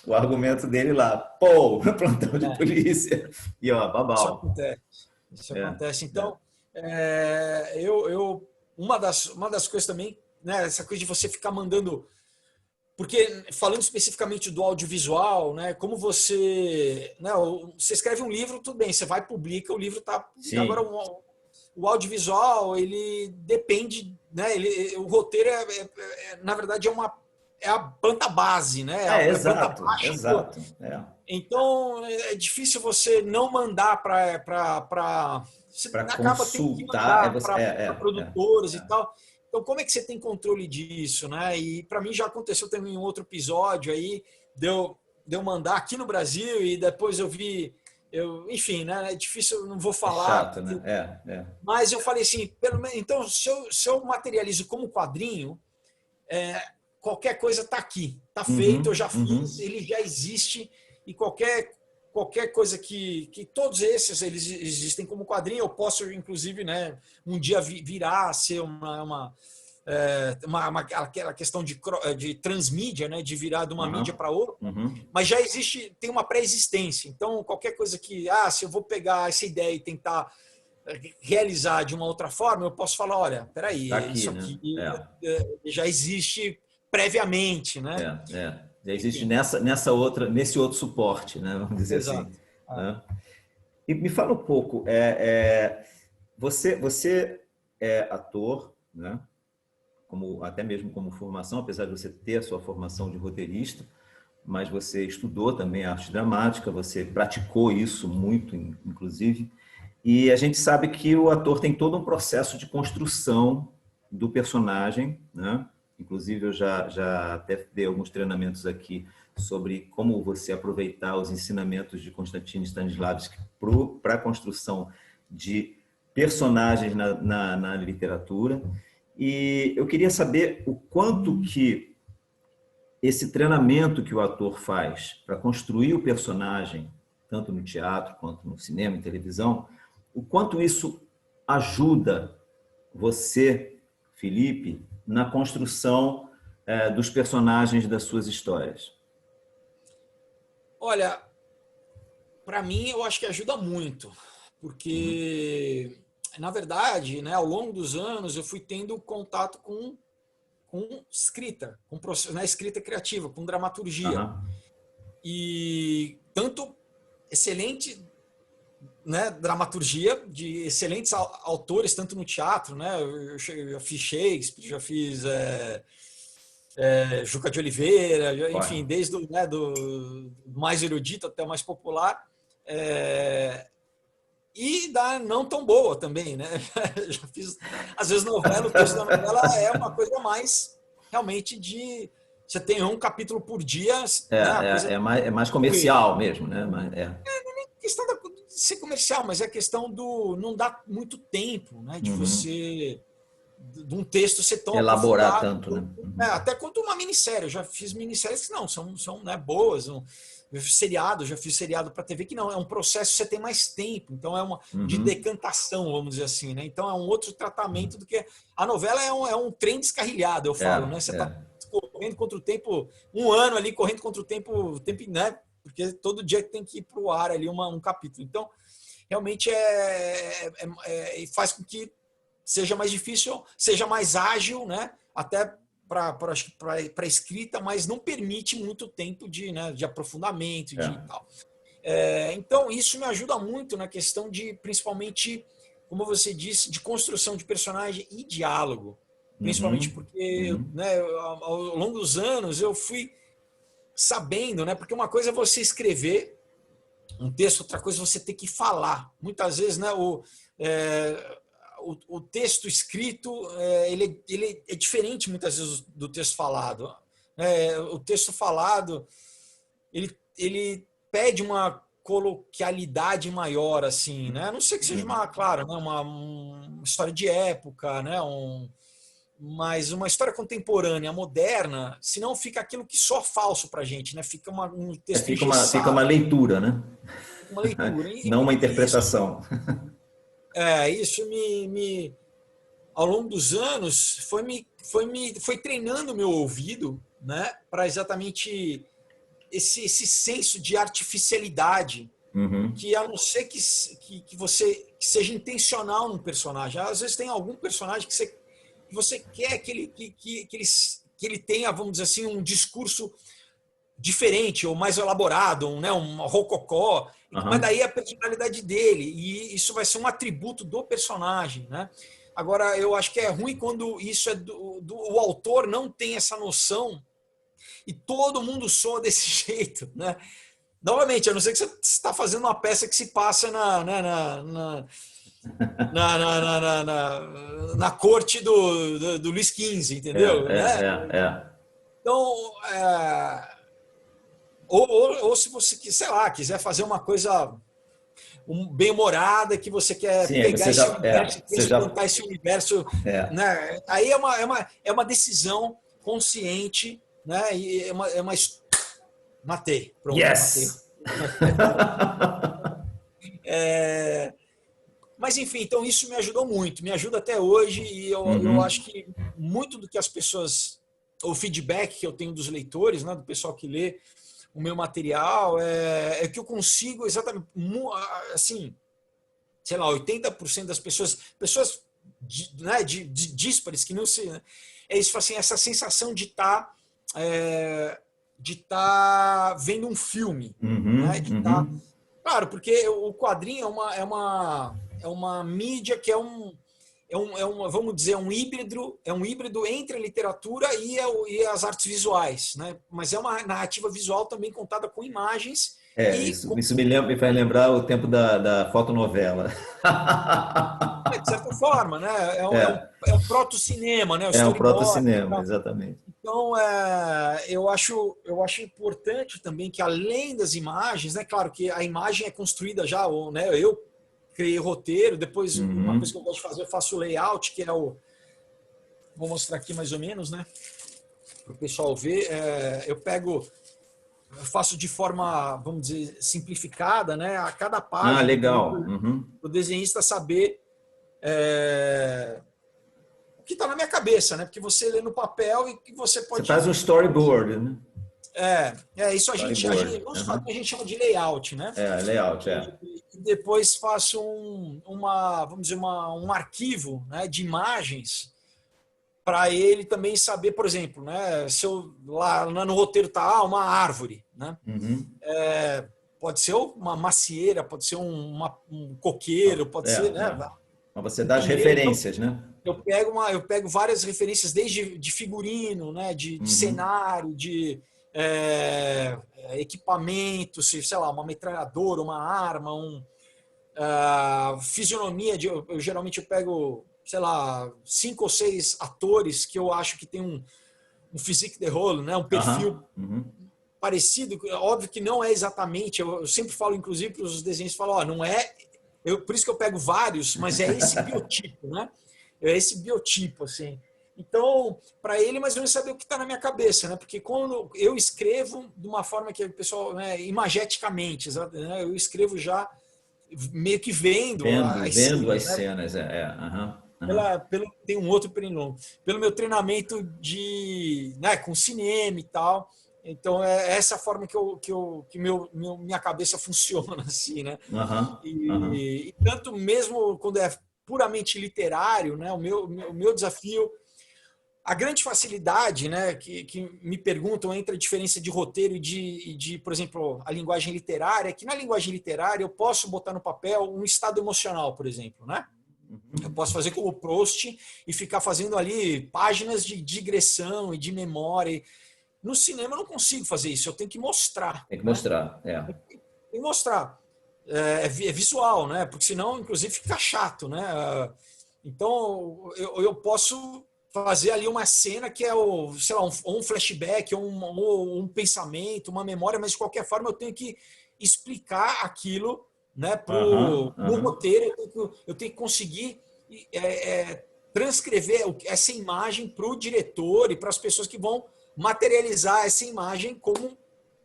o argumento dele lá, pô, Plantão de É, Polícia. E ó, isso babau. acontece. Isso É, acontece. é. Então, uma das coisas também, né, essa coisa de você ficar mandando. Porque, falando especificamente do audiovisual, né, como você. Né, você escreve um livro, tudo bem, você vai publica, o livro está publicado. Agora, Sim, o audiovisual, ele depende. Né, o roteiro, na verdade, é a planta base, né, a planta exato, baixa. exato. Então, é difícil você não mandar para. Você Para acaba tendo que consultar, mandar para produtoras e é. tal. Então, como é que você tem controle disso, né? E para mim já aconteceu também em um outro episódio aí, deu mandar aqui no Brasil e depois eu vi, enfim, né? É difícil, eu não vou É falar, chato, né? mas eu falei assim, pelo menos, então se eu materializo como quadrinho, qualquer coisa está aqui, está feito, eu Uhum, já uhum. fiz, ele já existe e qualquer coisa que todos esses eles existem como quadrinho, eu posso inclusive, né, um dia virar a ser aquela questão de transmídia, né, de virar de uma mídia Aham, para outra, uhum. mas já existe, tem uma pré-existência. Então, qualquer coisa se eu vou pegar essa ideia e tentar realizar de uma outra forma, eu posso falar, olha, Tá peraí, aqui, isso né? aqui já existe previamente, né? Já existe Enfim, nesse outro suporte, né? Vamos dizer assim. exato. Ah. Né? E me fala um pouco, você é ator, né? Até mesmo como formação, apesar de você ter a sua formação de roteirista, mas você estudou também arte dramática, você praticou isso muito, inclusive. E a gente sabe que o ator tem todo um processo de construção do personagem, né? Inclusive, eu já até dei alguns treinamentos aqui sobre como você aproveitar os ensinamentos de Konstantin Stanislavski para a construção de personagens na literatura. E eu queria saber o quanto que esse treinamento que o ator faz para construir o personagem, tanto no teatro quanto no cinema e televisão, o quanto isso ajuda você, Felipe, na construção dos personagens das suas histórias. Olha, para mim eu acho que ajuda muito, porque na verdade, né, ao longo dos anos, eu fui tendo contato com escrita, né, escrita criativa, com dramaturgia. E tanto excelente, né, dramaturgia de excelentes autores, tanto no teatro, né? Eu já fiz Shakespeare, já fiz Juca de Oliveira, enfim, desde do mais erudito até o mais popular. E da não tão boa também, né? Já fiz, às vezes, novela, o texto da novela é uma coisa mais realmente de... Você tem um capítulo por dia. Né? É mais comercial mesmo, né? Não é nem questão de ser comercial, mas é questão do não dar muito tempo, né? De você... de um texto ser tão elaborar tanto, né? Até quanto uma minissérie. Eu já fiz minisséries que não são né, boas. Eu fiz seriado, já fiz seriado para TV que não é um processo que você tem mais tempo. Então é uma de decantação, vamos dizer assim, né? Então é um outro tratamento do que a novela é um trem descarrilhado, eu falo, né? Você está correndo contra o tempo, um ano ali correndo contra o tempo, né? Porque todo dia tem que ir para o ar ali um capítulo. Então realmente faz com que seja mais difícil, seja mais ágil, né? Até para escrita, mas não permite muito tempo de aprofundamento, de tal. Então, isso me ajuda muito na questão de, principalmente, como você disse, de construção de personagem e diálogo. Principalmente porque né, ao longo dos anos eu fui sabendo, né? Porque uma coisa é você escrever um texto, outra coisa é você ter que falar. Muitas vezes, né? O texto escrito ele é diferente muitas vezes do texto falado. O texto falado ele pede uma coloquialidade maior, assim, né? A não sei que seja claro, né? Uma história de época, né? Mas uma história contemporânea, moderna, senão fica aquilo que só falso para a gente, né? Fica um texto engessado. Fica uma leitura, né? Uma leitura. Não uma interpretação. Isso ao longo dos anos foi treinando o meu ouvido, né, para exatamente esse senso de artificialidade, que a não ser que você seja intencional num personagem. Às vezes tem algum personagem que você quer que ele tenha, vamos dizer assim, um discurso diferente ou mais elaborado, né, um rococó, mas daí é a personalidade dele e isso vai ser um atributo do personagem, né? Agora, eu acho que é ruim quando isso o autor não tem essa noção e todo mundo soa desse jeito, né? Novamente, a não ser que você está fazendo uma peça que se passa na corte do Luís XV, entendeu? Então, ou se você, sei lá, quiser fazer uma coisa bem humorada, que você quer pegar esse universo, explorar esse universo, né? Aí é uma decisão consciente, né? E matei. Pronto, yes! Matei. Mas, enfim, então isso me ajudou muito, me ajuda até hoje e eu acho que muito do que as pessoas, o feedback que eu tenho dos leitores, né, do pessoal que lê o meu material, é que eu consigo exatamente, assim, sei lá, 80% das pessoas né, díspares, que não se... Né, é isso, assim, essa sensação de estar vendo um filme, né, de estar... Claro, porque o quadrinho é uma mídia que vamos dizer, um híbrido entre a literatura e as artes visuais, né? Mas é uma narrativa visual também contada com imagens. Isso me faz lembrar o tempo da fotonovela. De certa forma, né? É um proto-cinema, né? É um proto-cinema, exatamente. Então, eu acho importante também que, além das imagens, né? Claro que a imagem é construída já, né? Eu criei roteiro, depois uma coisa que eu gosto de fazer, eu faço o layout, que é vou mostrar aqui mais ou menos, né? Para o pessoal ver. Eu faço de forma, vamos dizer, simplificada, né? A cada página. Legal. O desenhista saber o que está na minha cabeça, né? Porque você lê no papel e que você pode... Você faz um storyboard, né? Isso a gente chama de layout, né? Layout, depois faço vamos dizer, um arquivo, né, de imagens para ele também saber, por exemplo, né, se eu lá no roteiro tá uma árvore, né? Uhum. Pode ser uma macieira, pode ser um coqueiro, pode ser, né? Mas você dá as referências, né? Eu pego várias referências, desde de figurino, né, de cenário, de equipamento, sei lá, uma metralhadora, uma arma, fisionomia. Geralmente eu pego, sei lá, 5 ou 6 atores que eu acho que tem um physique de rôle, né, um perfil parecido. Óbvio que não é exatamente. Eu sempre falo, inclusive, para os desenhos, falo, não é. Por isso que eu pego vários, mas é esse biotipo, né? É esse biotipo, assim. Então, para ele, mais ou menos saber o que está na minha cabeça, né? Porque quando eu escrevo de uma forma que o pessoal, né, imageticamente, né, eu escrevo já meio que vendo as cenas, né? Tem um outro pernilongo. Pelo meu treinamento né, com cinema e tal. Então, é essa forma que minha cabeça funciona, assim, né? E tanto mesmo quando é puramente literário, né? O meu desafio, a grande facilidade, né, que me perguntam entre a diferença de roteiro e de, por exemplo, a linguagem literária, é que na linguagem literária eu posso botar no papel um estado emocional, por exemplo, né? Eu posso fazer como Proust e ficar fazendo ali páginas de digressão e de memória. No cinema eu não consigo fazer isso, eu tenho que mostrar. Tem que mostrar, Tem que mostrar. É visual, né? Porque senão, inclusive, fica chato, né? Então, eu posso fazer ali uma cena que é, sei lá, um flashback, ou um pensamento, uma memória, mas de qualquer forma eu tenho que explicar aquilo, né, no roteiro. Eu tenho que conseguir transcrever essa imagem para o diretor e para as pessoas que vão materializar essa imagem como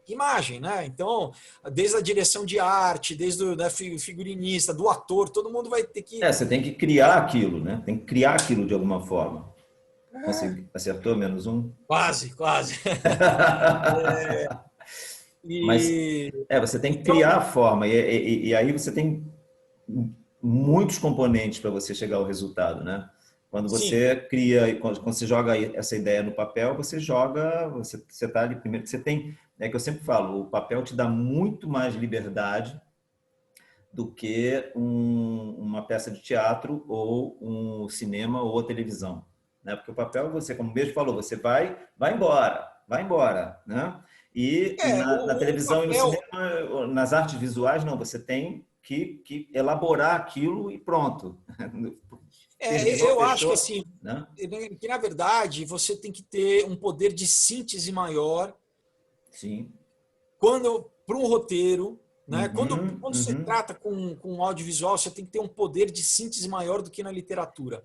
imagem, né? Então, desde a direção de arte, desde o figurinista, do ator, todo mundo vai ter que... Você tem que criar aquilo, né? Tem que criar aquilo de alguma forma. Você acertou menos um? Quase. Mas você tem que criar a forma, e aí você tem muitos componentes para você chegar ao resultado, né? Quando você cria, quando você joga essa ideia no papel, você está ali primeiro, você tem, que eu sempre falo, o papel te dá muito mais liberdade do que uma peça de teatro ou um cinema ou a televisão, né? Porque o papel, você, como o Beijo falou, você vai embora, né? E na televisão e no cinema, nas artes visuais, não, você tem que elaborar aquilo e pronto. Eu acho que assim, né? Que na verdade você tem que ter um poder de síntese maior. Sim. Para um roteiro, né? Quando você trata com audiovisual, você tem que ter um poder de síntese maior do que na literatura.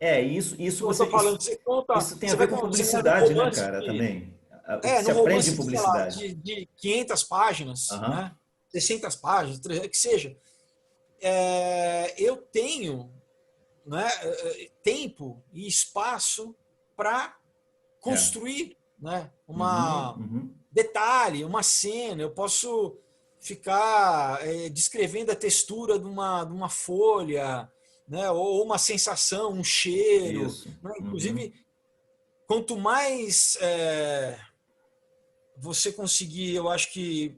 Isso você falando, isso tem a ver com publicidade, né, cara, também. Você aprende em publicidade. Sei lá, de 500 páginas, né? 600 páginas, 300, que seja. Eu tenho, né, tempo e espaço para construir, né, detalhe, uma cena. Eu posso ficar descrevendo a textura de uma folha, né, ou uma sensação, um cheiro. Né? Inclusive, quanto mais você conseguir, eu acho que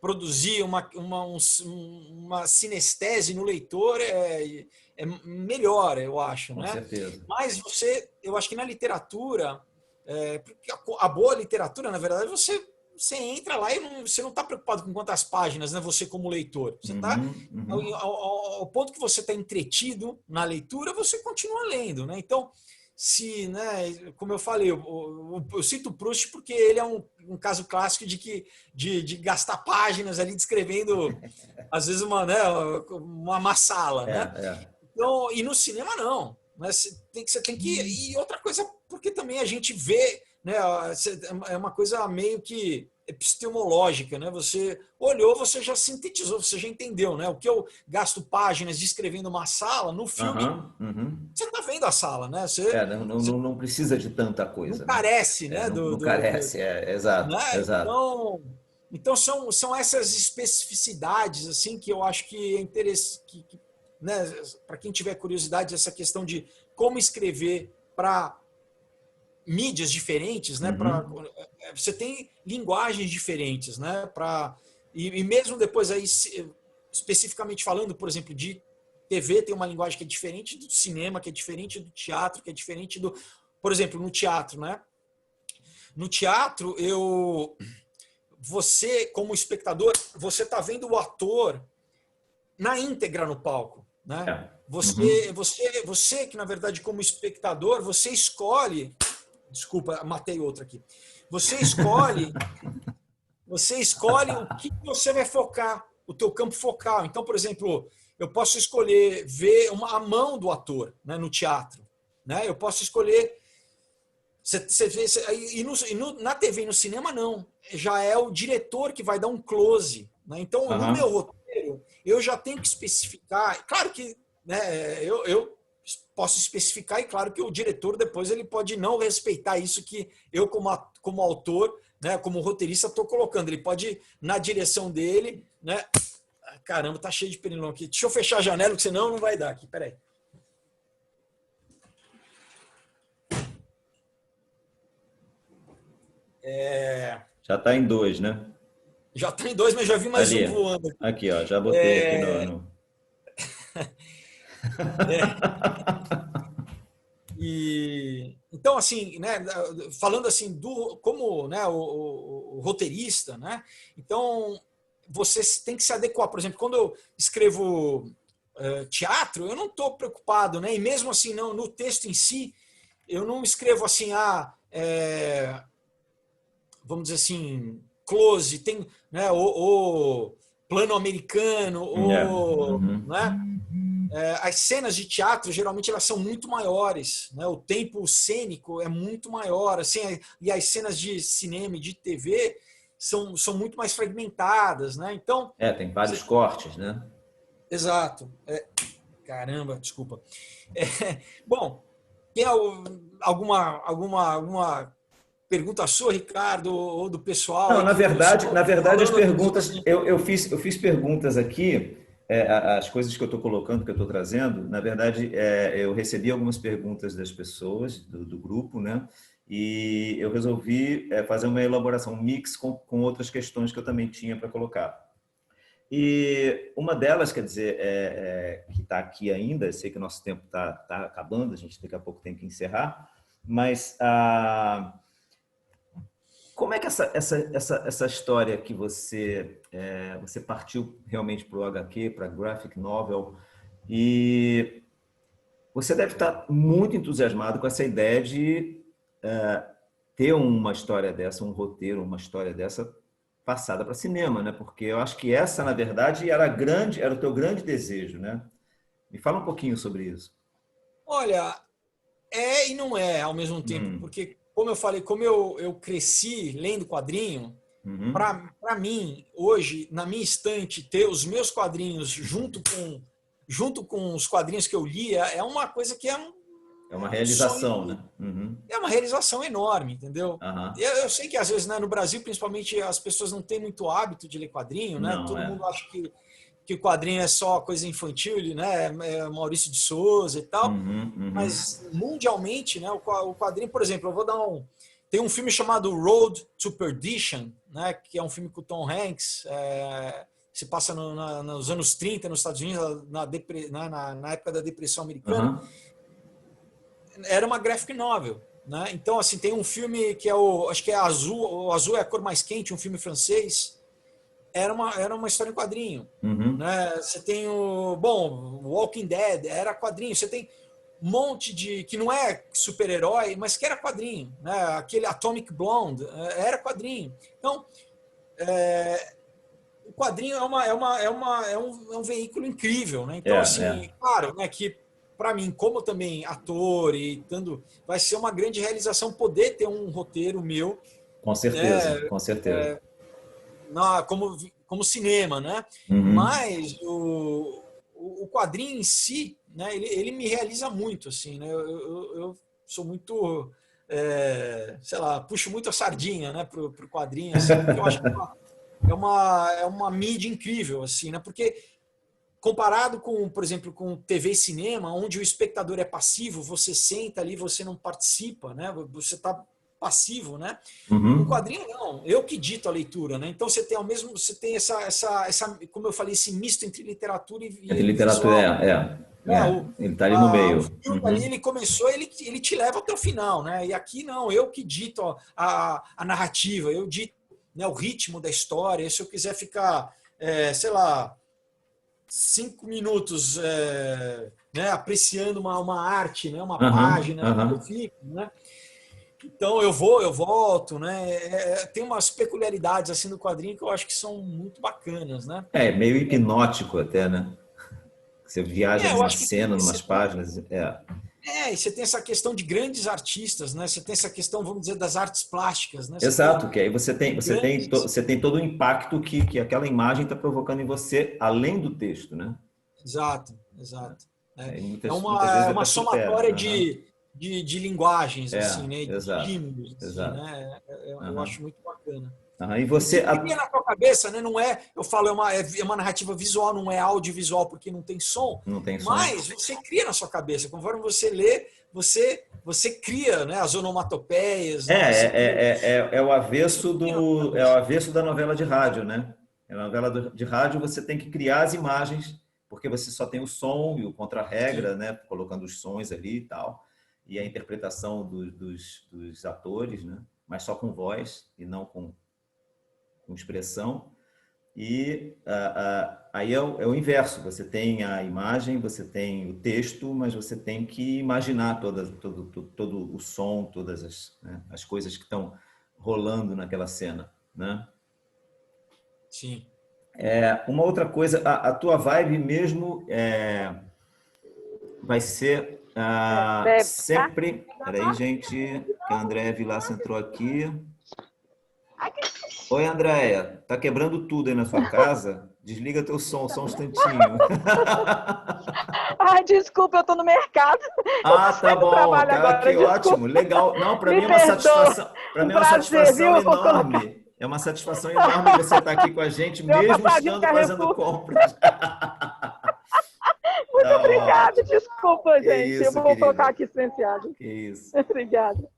produzir uma sinestese no leitor é melhor, eu acho, né? Com certeza. Mas eu acho que na literatura, porque a boa literatura, na verdade, você entra lá e você não está preocupado com quantas páginas, né? Você como leitor, você está ao ponto que você está entretido na leitura, você continua lendo, né? Então, né, como eu falei, eu cito o Proust porque ele é um caso clássico de gastar páginas ali descrevendo, às vezes, uma sala, né? Então, e no cinema não, né? Você tem que... E outra coisa, porque também a gente vê, né, é uma coisa meio que epistemológica, né? Você olhou, você já sintetizou, você já entendeu, né? O que eu gasto páginas descrevendo uma sala, no filme, você está vendo a sala, né? Não precisa de tanta coisa. Não carece, né? Não carece, exato, né? exato. Então, Então, são essas especificidades assim que eu acho que é interessante, né, para quem tiver curiosidade, essa questão de como escrever para mídias diferentes, né? Você tem linguagens diferentes, né? E mesmo depois aí, especificamente falando, por exemplo, de TV, tem uma linguagem que é diferente do cinema, que é diferente do teatro, que é diferente do... Por exemplo, no teatro, né? No teatro, você, como espectador, você está vendo o ator na íntegra no palco, né? Você que, na verdade, como espectador, você escolhe... Desculpa, matei outra aqui. Você escolhe o que você vai focar, o teu campo focal. Então, por exemplo, eu posso escolher ver a mão do ator, né, no teatro, né? Eu posso escolher na TV e no cinema não, já é o diretor que vai dar um close, né? Então, no meu roteiro, eu já tenho que especificar. Claro que, né, eu posso especificar, e claro que o diretor depois ele pode não respeitar isso que eu, como autor, né, como roteirista, estou colocando. Ele pode, na direção dele, né? Caramba, tá cheio de pernilongo aqui. Deixa eu fechar a janela, porque senão não vai dar aqui. Peraí. Já está em 2, né? Já está em 2, mas já vi mais ali, um voando. Aqui, ó, já botei aqui no... Então, assim, né, falando assim como, né, o roteirista, né? Então você tem que se adequar. Por exemplo, quando eu escrevo teatro, eu não estou preocupado, né? E mesmo assim, não, no texto em si, eu não escrevo assim, vamos dizer assim, close, tem, né, o plano americano, né? As cenas de teatro, geralmente, elas são muito maiores, né? O tempo cênico é muito maior, assim, e as cenas de cinema e de TV são muito mais fragmentadas, né? Então... tem vários cortes, né? Exato. Caramba, desculpa. Bom, tem alguma pergunta sua, Ricardo, ou do pessoal? Não, na verdade as perguntas... Eu fiz perguntas aqui... as coisas que eu estou colocando, que eu estou trazendo, na verdade, eu recebi algumas perguntas das pessoas do grupo, né? E eu resolvi fazer uma elaboração, um mix com outras questões que eu também tinha para colocar. E uma delas, quer dizer, que está aqui ainda, eu sei que o nosso tempo está acabando, a gente daqui a pouco tem que encerrar, mas como é que essa história que você partiu realmente para o HQ, para a graphic novel, e você deve estar muito entusiasmado com essa ideia de ter uma história dessa, um roteiro, uma história dessa passada para cinema, né? Porque eu acho que essa, na verdade, era o teu grande desejo, né? Me fala um pouquinho sobre isso. Olha, e não é ao mesmo tempo, porque, como eu falei, como eu cresci lendo quadrinho, para mim, hoje, na minha estante, ter os meus quadrinhos junto com os quadrinhos que eu lia é uma coisa que é uma realização, sonho, né? É uma realização enorme, entendeu? Eu sei que, às vezes, né, no Brasil, principalmente, as pessoas não têm muito hábito de ler quadrinho, né? Não, todo mundo acha que o quadrinho é só coisa infantil, né? Maurício de Souza e tal. Mas, mundialmente, né, o quadrinho, por exemplo, eu vou dar tem um filme chamado Road to Perdition, né, que é um filme com o Tom Hanks, se passa nos anos 30, nos Estados Unidos, na época da Depressão Americana. Era uma graphic novel, né? Então, assim, tem um filme que acho que é Azul, o Azul é a Cor Mais Quente, um filme francês. Era uma história em quadrinho, né? Você tem Walking Dead, era quadrinho. Você tem um monte que não é super-herói, mas que era quadrinho, né? Aquele Atomic Blonde era quadrinho. Então, o quadrinho é um veículo incrível, né? Então, claro, né, que para mim, como também ator vai ser uma grande realização poder ter um roteiro meu. Com certeza, com certeza. Como cinema, né? Mas o quadrinho em si, né, ele me realiza muito, assim, né? Eu sou muito, sei lá, puxo muito a sardinha, né, pro quadrinho, assim, porque eu acho que é uma mídia incrível, assim, né? Porque comparado com, por exemplo, com TV e cinema, onde o espectador é passivo, você senta ali, você não participa, né? Você está passivo, né? Um Uhum. quadrinho não, eu que dito a leitura, né? Então você tem ao mesmo, você tem essa, como eu falei, esse misto entre literatura A de e literatura visual. é. O, Ele está ali no o meio. filme ali, Uhum. ele começou, ele te leva até o final, né? E aqui não, eu que dito a narrativa, eu dito, né, o ritmo da história. Se eu quiser ficar, sei lá, 5 minutos né, apreciando uma arte, né, uma Aham, página, eu aham. fico, né? Então eu vou, eu volto, né? Tem umas peculiaridades assim no quadrinho que eu acho que são muito bacanas, né? É, meio hipnótico até, né? Você viaja Eu numa acho que cena, numas páginas. É. e você tem essa questão de grandes artistas, né? Você tem essa questão, vamos dizer, das artes plásticas, né? Você tem Exato, que aí grandes. você tem todo o impacto que aquela imagem está provocando em você, além do texto, né? Exato, exato. Aí muitas É vezes uma até supera. somatória Aham. de linguagens, assim, É, né? De exato, estímulos, assim, exato. né? Eu Aham. acho muito bacana. Aham. E E que você. cria na tua cabeça, né? Não é, eu falo, é uma narrativa visual, não é audiovisual porque não tem som, Não tem som? mas você cria na sua cabeça. Conforme você lê, você cria, né? As onomatopeias, né? Você cria, É o você avesso cria na tua é o cabeça. avesso da novela de rádio, né? Na novela de rádio você tem que criar as imagens, porque você só tem o som e o contra-regra, Sim, né? Colocando os sons ali e tal, e a interpretação dos atores, né? Mas só com voz e não com expressão. E aí é o inverso, você tem a imagem, você tem o texto, mas você tem que imaginar todo o som, todas né, as coisas que estão rolando naquela cena, né? sim. Uma outra coisa, a tua vibe mesmo vai ser Deve, tá? sempre... Peraí, gente, que a Andréa Vilaça entrou aqui. Oi, Andréia, tá quebrando tudo aí na sua casa? Desliga teu som, só um instantinho. Ai, desculpa, eu tô no mercado. Eu tô Ah, tá saindo do bom, trabalho tá, agora, que ótimo, desculpa. legal. Não, para Me mim é uma perdoa. satisfação, para Um mim é uma prazer, satisfação viu? Eu vou colocar. enorme. É uma satisfação enorme você estar aqui com a gente, Deu uma mesmo passadinha no estando fazendo Carrefour. compras. Muito Tá obrigada, ótimo. desculpa, Que gente. Eu isso, vou colocar querida. aqui silenciado. Que isso. Obrigada.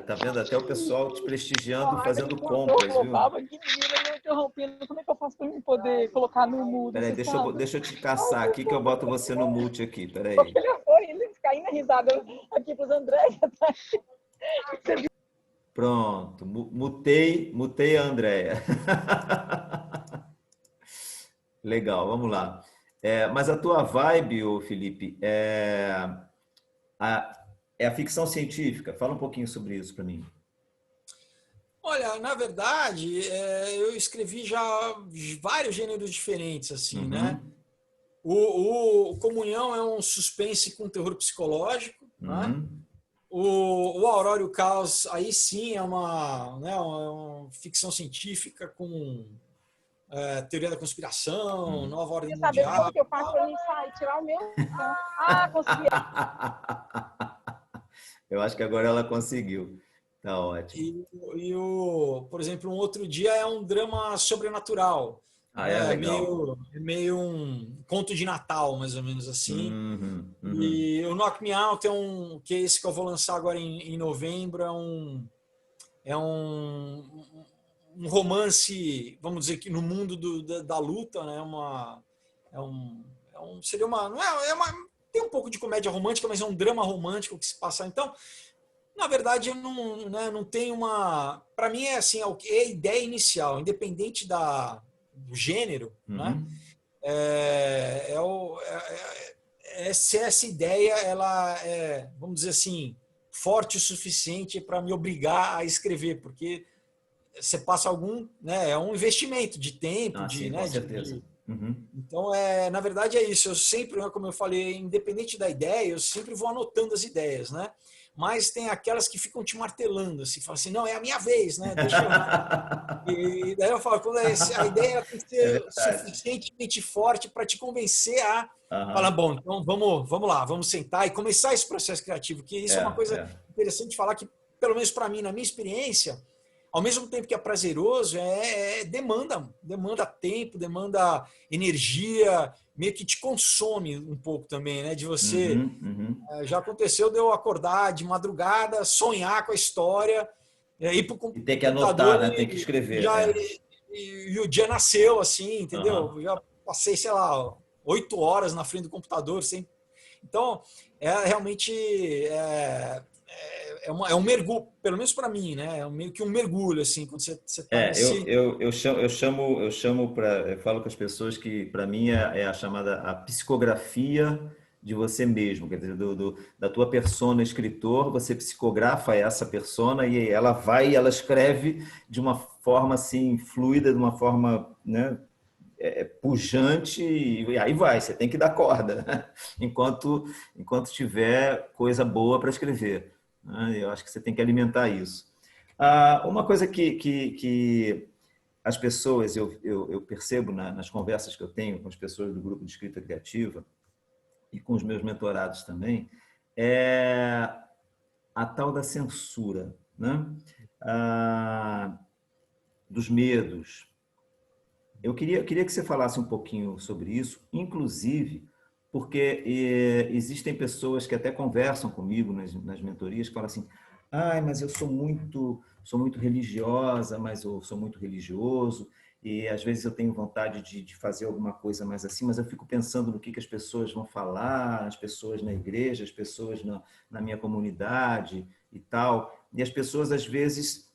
Tá vendo até o pessoal te prestigiando, A Aida me fazendo cortou compras, o viu? baba aqui, menina, eu interrompendo. Como é que eu faço para me poder colocar no mudo, Peraí, você sabe? deixa eu te Ai, caçar aqui que eu desculpa. boto você no mute aqui, peraí. Porque ele foi, ele caindo na risada aqui para os André. Pronto, mutei a Andréia. Legal, vamos lá. Mas a tua vibe, ô Felipe, a, é a ficção científica. Fala um pouquinho sobre isso para mim. Olha, na verdade, eu escrevi já vários gêneros diferentes, assim, né? Uhum, O Comunhão é um suspense com terror psicológico, né? uhum, O Aurora e o Caos, aí sim, é uma ficção científica com teoria da conspiração, uhum. nova ordem Queria saber como mundial. que eu faço para mim sair, tirar o meu. Ah, consegui. Eu acho que agora ela conseguiu. Tá ótimo. Por exemplo, um outro dia é um drama sobrenatural, Ah, é né? legal. É meio um conto de Natal, mais ou menos assim. Uhum, uhum, E o Knock Me Out que é esse que eu vou lançar agora em novembro, é um romance, vamos dizer que no mundo da luta, né? Seria uma, não é, é uma, tem um pouco de comédia romântica, mas é um drama romântico que se passa. Então, na verdade, eu não, né, não tem uma. Para mim é assim, é a ideia inicial, independente do gênero, né? uhum. É, é, o, se essa ideia ela é, vamos dizer assim, forte o suficiente para me obrigar a escrever, porque você passa né, é um investimento de tempo, Ah, sim, com né, certeza. Uhum. então na verdade é isso. Eu sempre, como eu falei, independente da ideia, eu sempre vou anotando as ideias, né? Mas tem aquelas que ficam te martelando, assim, fala assim, não, é a minha vez, né? Deixa eu, né? E daí eu falo, quando a ideia tem que É ser verdade. suficientemente forte para te convencer a falar, Aham. bom, então vamos lá, vamos sentar e começar esse processo criativo, que isso é uma coisa É. interessante de falar que, pelo menos para mim, na minha experiência, ao mesmo tempo que é prazeroso, demanda tempo, demanda energia, meio que te consome um pouco também, né? De você... Já aconteceu de eu acordar de madrugada, sonhar com a história, ir para o E tem que computador anotar, né? Tem que escrever. e o dia nasceu, assim, entendeu? Já passei, sei lá, 8 horas na frente do computador. Sem... Então, realmente é um mergulho, pelo menos para mim, né? É meio que um mergulho, assim, quando você está nesse... Eu falo com as pessoas que, para mim, é a chamada a psicografia de você mesmo, quer dizer, da tua persona escritor, você psicografa essa persona e ela escreve de uma forma assim fluida, de uma forma, né, pujante, e aí vai, você tem que dar corda, né? enquanto tiver coisa boa para escrever, né? Eu acho que você tem que alimentar isso. Uma coisa que as pessoas, eu percebo nas conversas que eu tenho com as pessoas do grupo de escrita criativa e com os meus mentorados também, é a tal da censura, né? Dos medos. Eu queria que você falasse um pouquinho sobre isso, inclusive porque existem pessoas que até conversam comigo nas mentorias, que falam assim, mas eu sou muito religiosa, mas eu sou muito religioso, e às vezes eu tenho vontade de fazer alguma coisa mais assim, mas eu fico pensando no que as pessoas vão falar, as pessoas na igreja, as pessoas na minha comunidade e tal. E as pessoas, às vezes,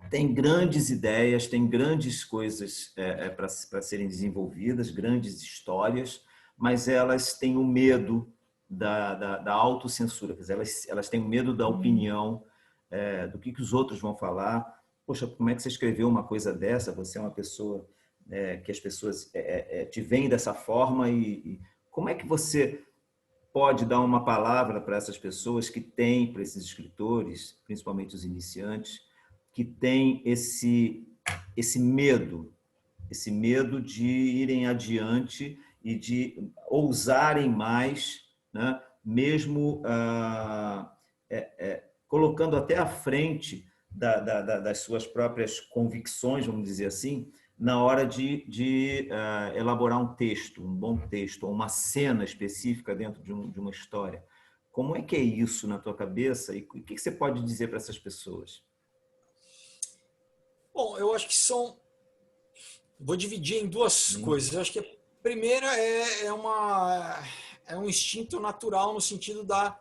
têm grandes ideias, têm grandes coisas para serem desenvolvidas, grandes histórias, mas elas têm o medo da autocensura, quer dizer, elas têm o medo da opinião, do que os outros vão falar. Poxa, como é que você escreveu uma coisa dessa? Você é uma pessoa que as pessoas te veem dessa forma, e como é que você pode dar uma palavra para essas pessoas que têm, para esses escritores, principalmente os iniciantes, que têm esse medo de irem adiante e de ousarem mais, né? Mesmo colocando até à frente das suas próprias convicções, vamos dizer assim, na hora de elaborar um texto, um bom texto, ou uma cena específica dentro de uma história. Como é que é isso na tua cabeça e o que você pode dizer para essas pessoas? Bom, eu acho que vou dividir em duas coisas. Eu acho que a primeira é um instinto natural no sentido da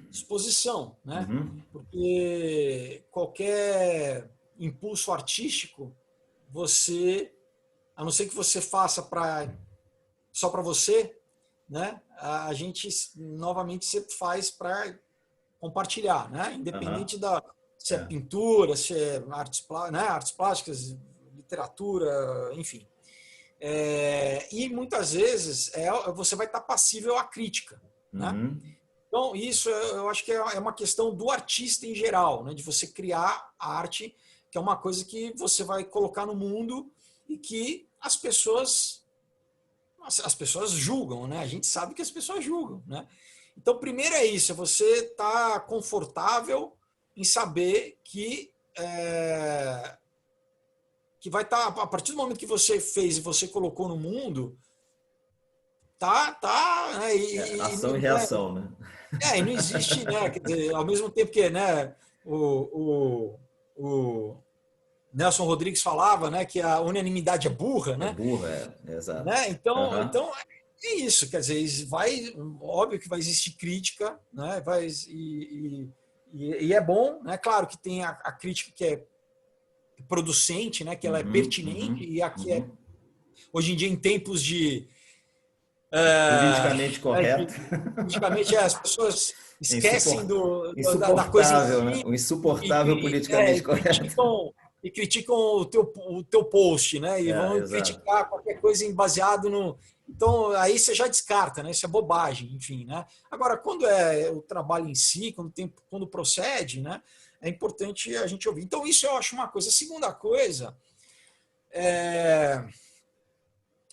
exposição, né? Porque qualquer impulso artístico, a não ser que você faça só para você, né? A gente novamente sempre faz para compartilhar, né? Independente se é pintura, se é artes plásticas, literatura, enfim. E muitas vezes você vai estar passível à crítica, né? Então, isso eu acho que é uma questão do artista em geral, né? De você criar a arte, que é uma coisa que você vai colocar no mundo e que as pessoas julgam, né? A gente sabe que as pessoas julgam, né? Então, primeiro é isso, é você estar confortável em saber que vai estar, a partir do momento que você fez e você colocou no mundo, né? Ação e reação, né? E não existe, né? Quer dizer, ao mesmo tempo que, né, o Nelson Rodrigues falava, né, que a unanimidade é burra, né? É burra, exato. Né? Então é isso, quer dizer, óbvio que vai existir crítica, né? E é bom, né? Claro que tem a crítica que é producente, né? Que ela é pertinente, e aqui hoje em dia, em tempos de politicamente correto. Politicamente, as pessoas esquecem da coisa, né? O insuportável politicamente correto. E criticam o teu post, né? E vão criticar qualquer coisa baseado no... Então, aí você já descarta, né? Isso é bobagem, enfim, né? Agora, quando é o trabalho em si, quando procede, né? É importante a gente ouvir. Então, isso eu acho uma coisa. A segunda coisa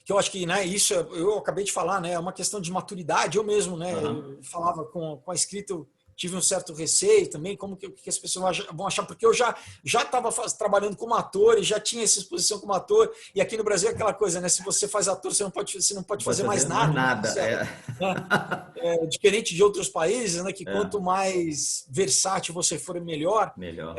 que eu acho que, né, isso eu acabei de falar, né, é uma questão de maturidade. Eu mesmo, né, eu falava com a escrita, eu tive um certo receio também, como que as pessoas vão achar, porque eu já estava trabalhando como ator e já tinha essa exposição como ator, e aqui no Brasil é aquela coisa, né? Se você faz ator, você não pode fazer mais nada. Mais nada, né? Diferente de outros países, né? Que quanto mais versátil você for, melhor. Melhor.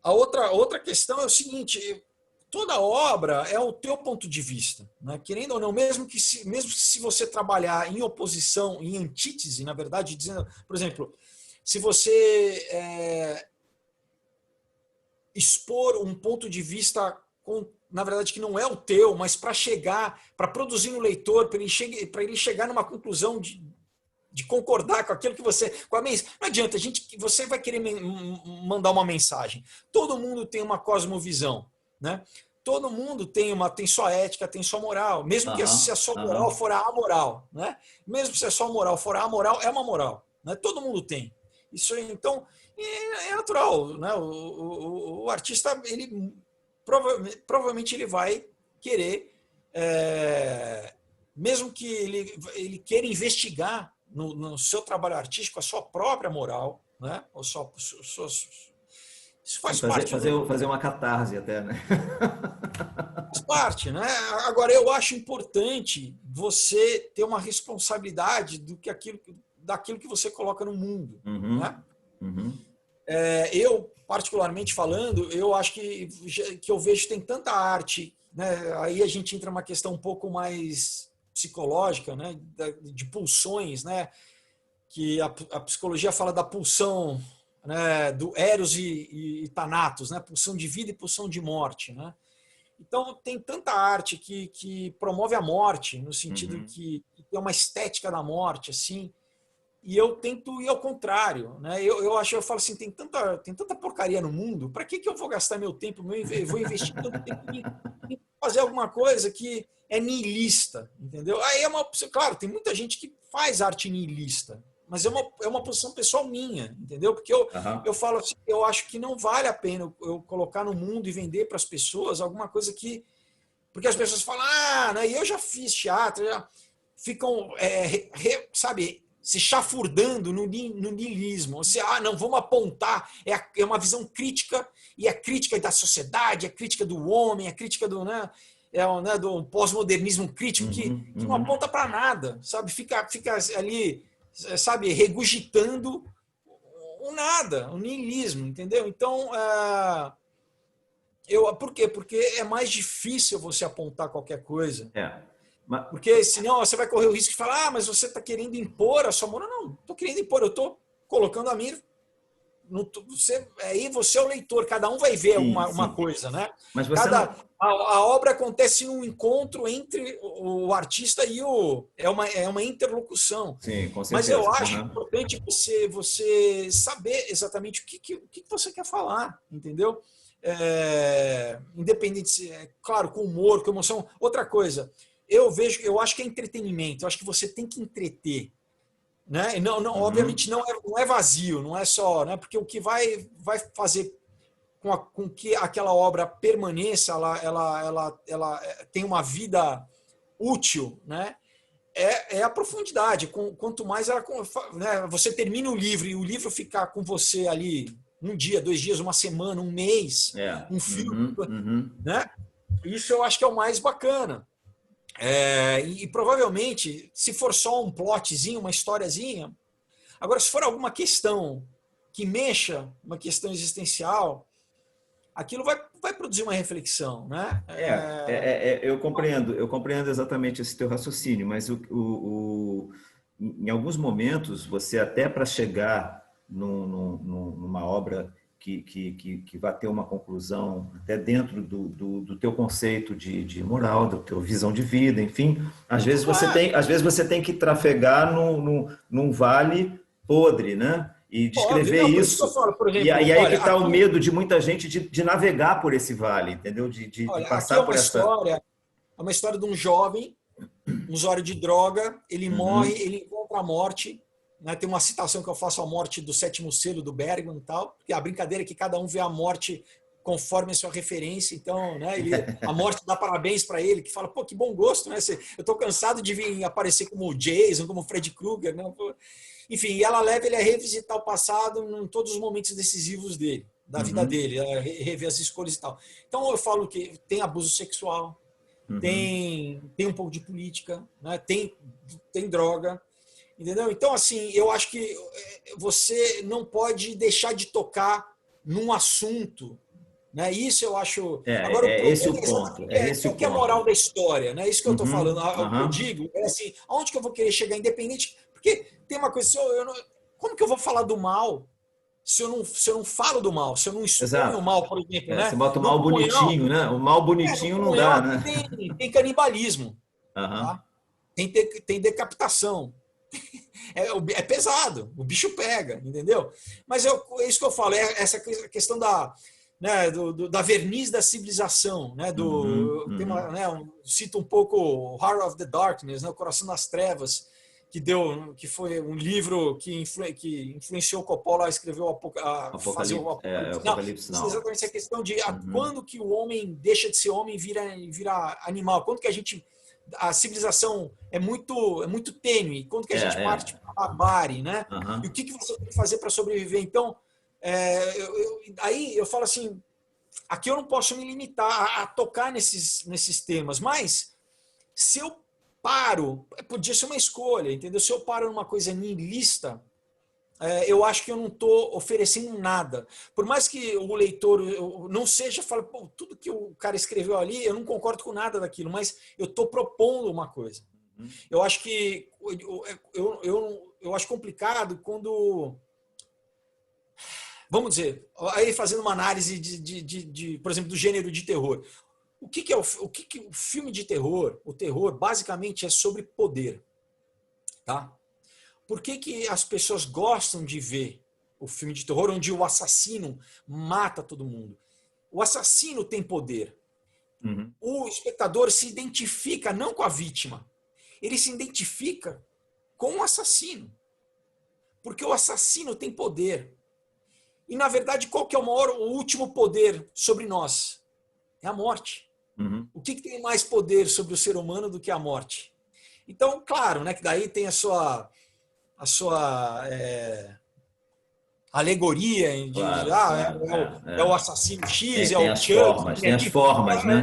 A outra questão é o seguinte: toda obra é o teu ponto de vista, né? Querendo ou não, mesmo que se você trabalhar em oposição, em antítese, na verdade, dizendo, por exemplo, se você expor um ponto de vista na verdade que não é o teu, mas para produzir no leitor, para ele chegar numa conclusão de concordar com aquilo que você... Não adianta, você vai querer mandar uma mensagem. Todo mundo tem uma cosmovisão, né? Todo mundo tem sua ética, tem sua moral. Mesmo que se a sua moral for a amoral, né? Mesmo se a sua moral for a amoral, é uma moral, né? Todo mundo tem. Isso aí, então, é natural, né? O artista, ele provavelmente ele vai querer, mesmo que ele queira investigar no seu trabalho artístico a sua própria moral, né? Isso faz parte. Fazer uma catarse até, né? Faz parte, né? Agora, eu acho importante você ter uma responsabilidade daquilo que você coloca no mundo, né? Eu, particularmente falando, eu acho que eu vejo que tem tanta arte, né? Aí a gente entra numa questão um pouco mais psicológica, né? De pulsões, né? Que a psicologia fala da pulsão, né? Do Eros e Thanatos, né? Pulsão de vida e pulsão de morte, né? Então, tem tanta arte que promove a morte, no sentido que tem uma estética da morte, assim, e eu tento ir ao contrário, né? Eu falo assim, tem tanta porcaria no mundo, para que eu vou gastar meu tempo, vou investir tanto tempo em fazer alguma coisa que é niilista, entendeu? Aí claro, tem muita gente que faz arte niilista, mas é uma posição pessoal minha, entendeu? Porque eu falo assim, eu acho que não vale a pena eu colocar no mundo e vender para as pessoas alguma coisa que... Porque as pessoas falam, né, e eu já fiz teatro, já ficam, sabe, se chafurdando no niilismo. Você, não, vamos apontar, é uma visão crítica, e é crítica da sociedade, é crítica do homem, é crítica do... Né, do pós-modernismo crítico, que não aponta para nada, sabe? Fica ali, sabe, regurgitando o nada, o niilismo, entendeu? Então, por quê? Porque é mais difícil você apontar qualquer coisa. Porque senão você vai correr o risco de falar, mas você está querendo impor a sua moral. Não estou querendo impor, eu estou colocando a minha... Você é o leitor, cada um vai ver uma coisa, né? Mas a obra acontece num encontro entre o artista e é uma interlocução. Sim, com certeza. Mas eu acho importante você saber exatamente o que você quer falar, entendeu? Independente, claro, com humor, com emoção. Outra coisa, eu acho que é entretenimento, eu acho que você tem que entreter. Né? Não, obviamente não é vazio, não é só, né? Porque o que vai fazer com que aquela obra permaneça, ela tem uma vida útil, né? É a profundidade. Quanto mais né? Você termina o livro e o livro ficar com você ali um dia, 2 dias, uma semana, um mês, um filme, né? Isso eu acho que é o mais bacana. E provavelmente, se for só um plotzinho, uma historiazinha... Agora, se for alguma questão que mexa, uma questão existencial, aquilo vai produzir uma reflexão, né? Eu compreendo exatamente esse teu raciocínio, mas em alguns momentos, você até para chegar numa obra que vai ter uma conclusão até dentro do teu conceito de moral, da tua visão de vida, enfim, às vezes você tem que trafegar num vale podre, né? E descrever isso. Exemplo, e aí que está o medo de muita gente de navegar por esse vale, entendeu? De passar por essa... É uma história de um jovem, um usuário de droga, ele morre, ele encontra a morte. Né, tem uma citação que eu faço, a morte do 7º selo do Bergman e tal, porque a brincadeira é que cada um vê a morte conforme a sua referência, então, né, a morte dá parabéns para ele, que fala, pô, que bom gosto, né? Eu estou cansado de vir aparecer como o Jason, como o Freddy Krueger, né? Enfim, e ela leva ele a revisitar o passado em todos os momentos decisivos dele, da vida dele, a rever as escolhas e tal. Então eu falo que tem abuso sexual, tem um pouco de política, né? Tem droga, entendeu? Então, assim, eu acho que você não pode deixar de tocar num assunto, né? Isso eu acho. Agora, o esse o problema ponto. É esse qual o que é a ponto. moral da história, né? Isso que eu estou falando. O que eu digo é assim, aonde que eu vou querer chegar independente? Porque tem uma coisa, como que eu vou falar do mal se eu não falo do mal, se eu não exponho o Exato. mal, por exemplo, né? Você bota o No mal Punhal, bonitinho, né? O mal bonitinho no não dá, Punhal né? tem canibalismo, Aham. tá? Tem decapitação. É pesado, o bicho pega, entendeu? Mas é isso que eu falo, é essa questão né, da verniz da civilização, né? Cito um pouco Heart of the Darkness, né, o Coração das Trevas, que foi um livro que influenciou Coppola a escrever fazer o Apocalipse. Apocalipse Não, Now. exatamente essa questão de quando que o homem deixa de ser homem e vira animal, quando que a civilização é muito tênue, quando que a gente parte para a barbárie, né? E o que você tem que fazer para sobreviver? Então, aí eu falo assim, aqui eu não posso me limitar a tocar nesses temas, mas se eu paro, podia ser uma escolha, entendeu? Se eu paro numa coisa nihilista, eu acho que eu não estou oferecendo nada. Por mais que o leitor não seja, fala, tudo que o cara escreveu ali, eu não concordo com nada daquilo, mas eu estou propondo uma coisa. Eu acho que eu acho complicado quando, vamos dizer, aí fazendo uma análise por exemplo, do gênero de terror. O que o filme de terror? O terror basicamente é sobre poder, tá? Por que as pessoas gostam de ver o filme de terror onde o assassino mata todo mundo? O assassino tem poder. O espectador se identifica não com a vítima, ele se identifica com o assassino. Porque o assassino tem poder. E, na verdade, qual que é o último poder sobre nós? É a morte. O que tem mais poder sobre o ser humano do que a morte? Então, claro, né, que daí tem a sua alegoria é o assassino X, é Tem o as Chuck. formas, tem as formas, né?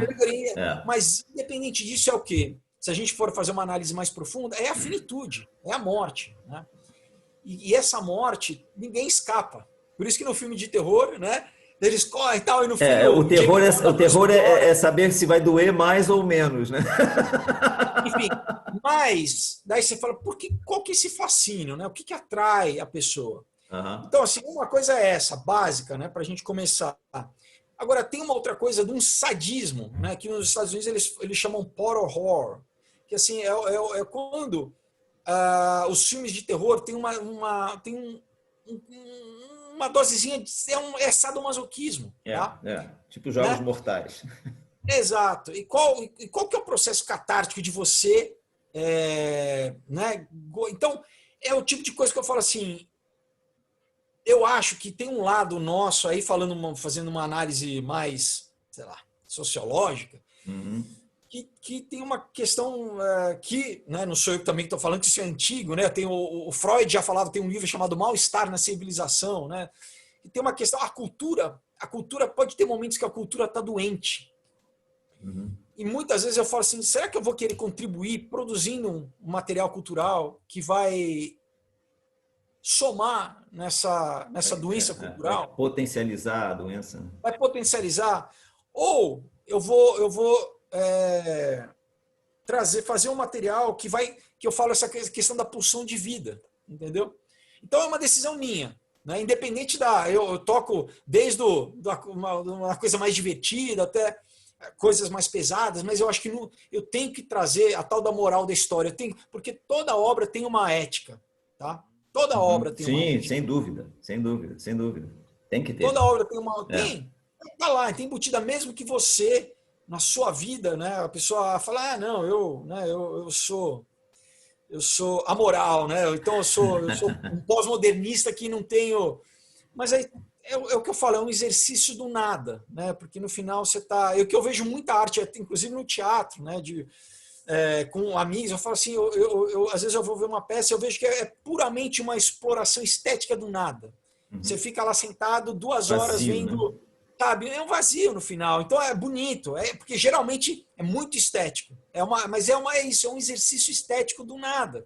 Mas, independente disso, é o quê? Se a gente for fazer uma análise mais profunda, é a finitude, é a morte. Né? E essa morte, ninguém escapa. Por isso que no filme de terror, né, eles correm e tal, e no fim... O terror é saber se vai doer mais ou menos, né? Enfim, mas daí você fala, qual que é esse fascínio, né? O que atrai a pessoa? Então, assim, uma coisa é essa, básica, né, para a gente começar. Agora, tem uma outra coisa de um sadismo, né, que nos Estados Unidos eles chamam portal horror, que assim, é quando os filmes de terror têm uma dosezinha de... É sadomasoquismo. Tá? Tipo Jogos Mortais. Exato. E qual que é o processo catártico de você... né? Então, é o tipo de coisa que eu falo assim... Eu acho que tem um lado nosso aí, fazendo uma análise mais, sei lá, sociológica, que tem uma questão que, né, não sou eu também que estou falando que isso é antigo, né? Tem o Freud já falava, tem um livro chamado Mal-Estar na Civilização, né? E tem uma questão, a cultura pode ter momentos que a cultura está doente. E muitas vezes eu falo assim, será que eu vou querer contribuir produzindo um material cultural que vai somar nessa doença cultural? Vai potencializar a doença. Vai potencializar. Ou eu vou fazer um material que eu falo essa questão da pulsão de vida, entendeu? Então é uma decisão minha, né? Independente eu toco desde uma coisa mais divertida até coisas mais pesadas, mas eu acho que eu tenho que trazer a tal da moral da história, porque toda obra tem uma ética, tá? Toda obra tem uma ética. Sim, sem dúvida. Tem que ter. Toda obra tem uma... Tem. Tá lá, tem embutida, mesmo que você, na sua vida, né, a pessoa fala, não, eu sou amoral, né? Então eu sou um pós-modernista que não tenho... Mas aí é o que eu falo, é um exercício do nada, né? Porque no final você tá... O que eu vejo muita arte, inclusive no teatro, né? com amigos, eu falo assim, às vezes eu vou ver uma peça e eu vejo que é puramente uma exploração estética do nada. Você fica lá sentado 2 horas Vazio, vendo, né? sabe? É um vazio no final. Então é bonito, porque geralmente é muito estético. Mas é isso, é um exercício estético do nada.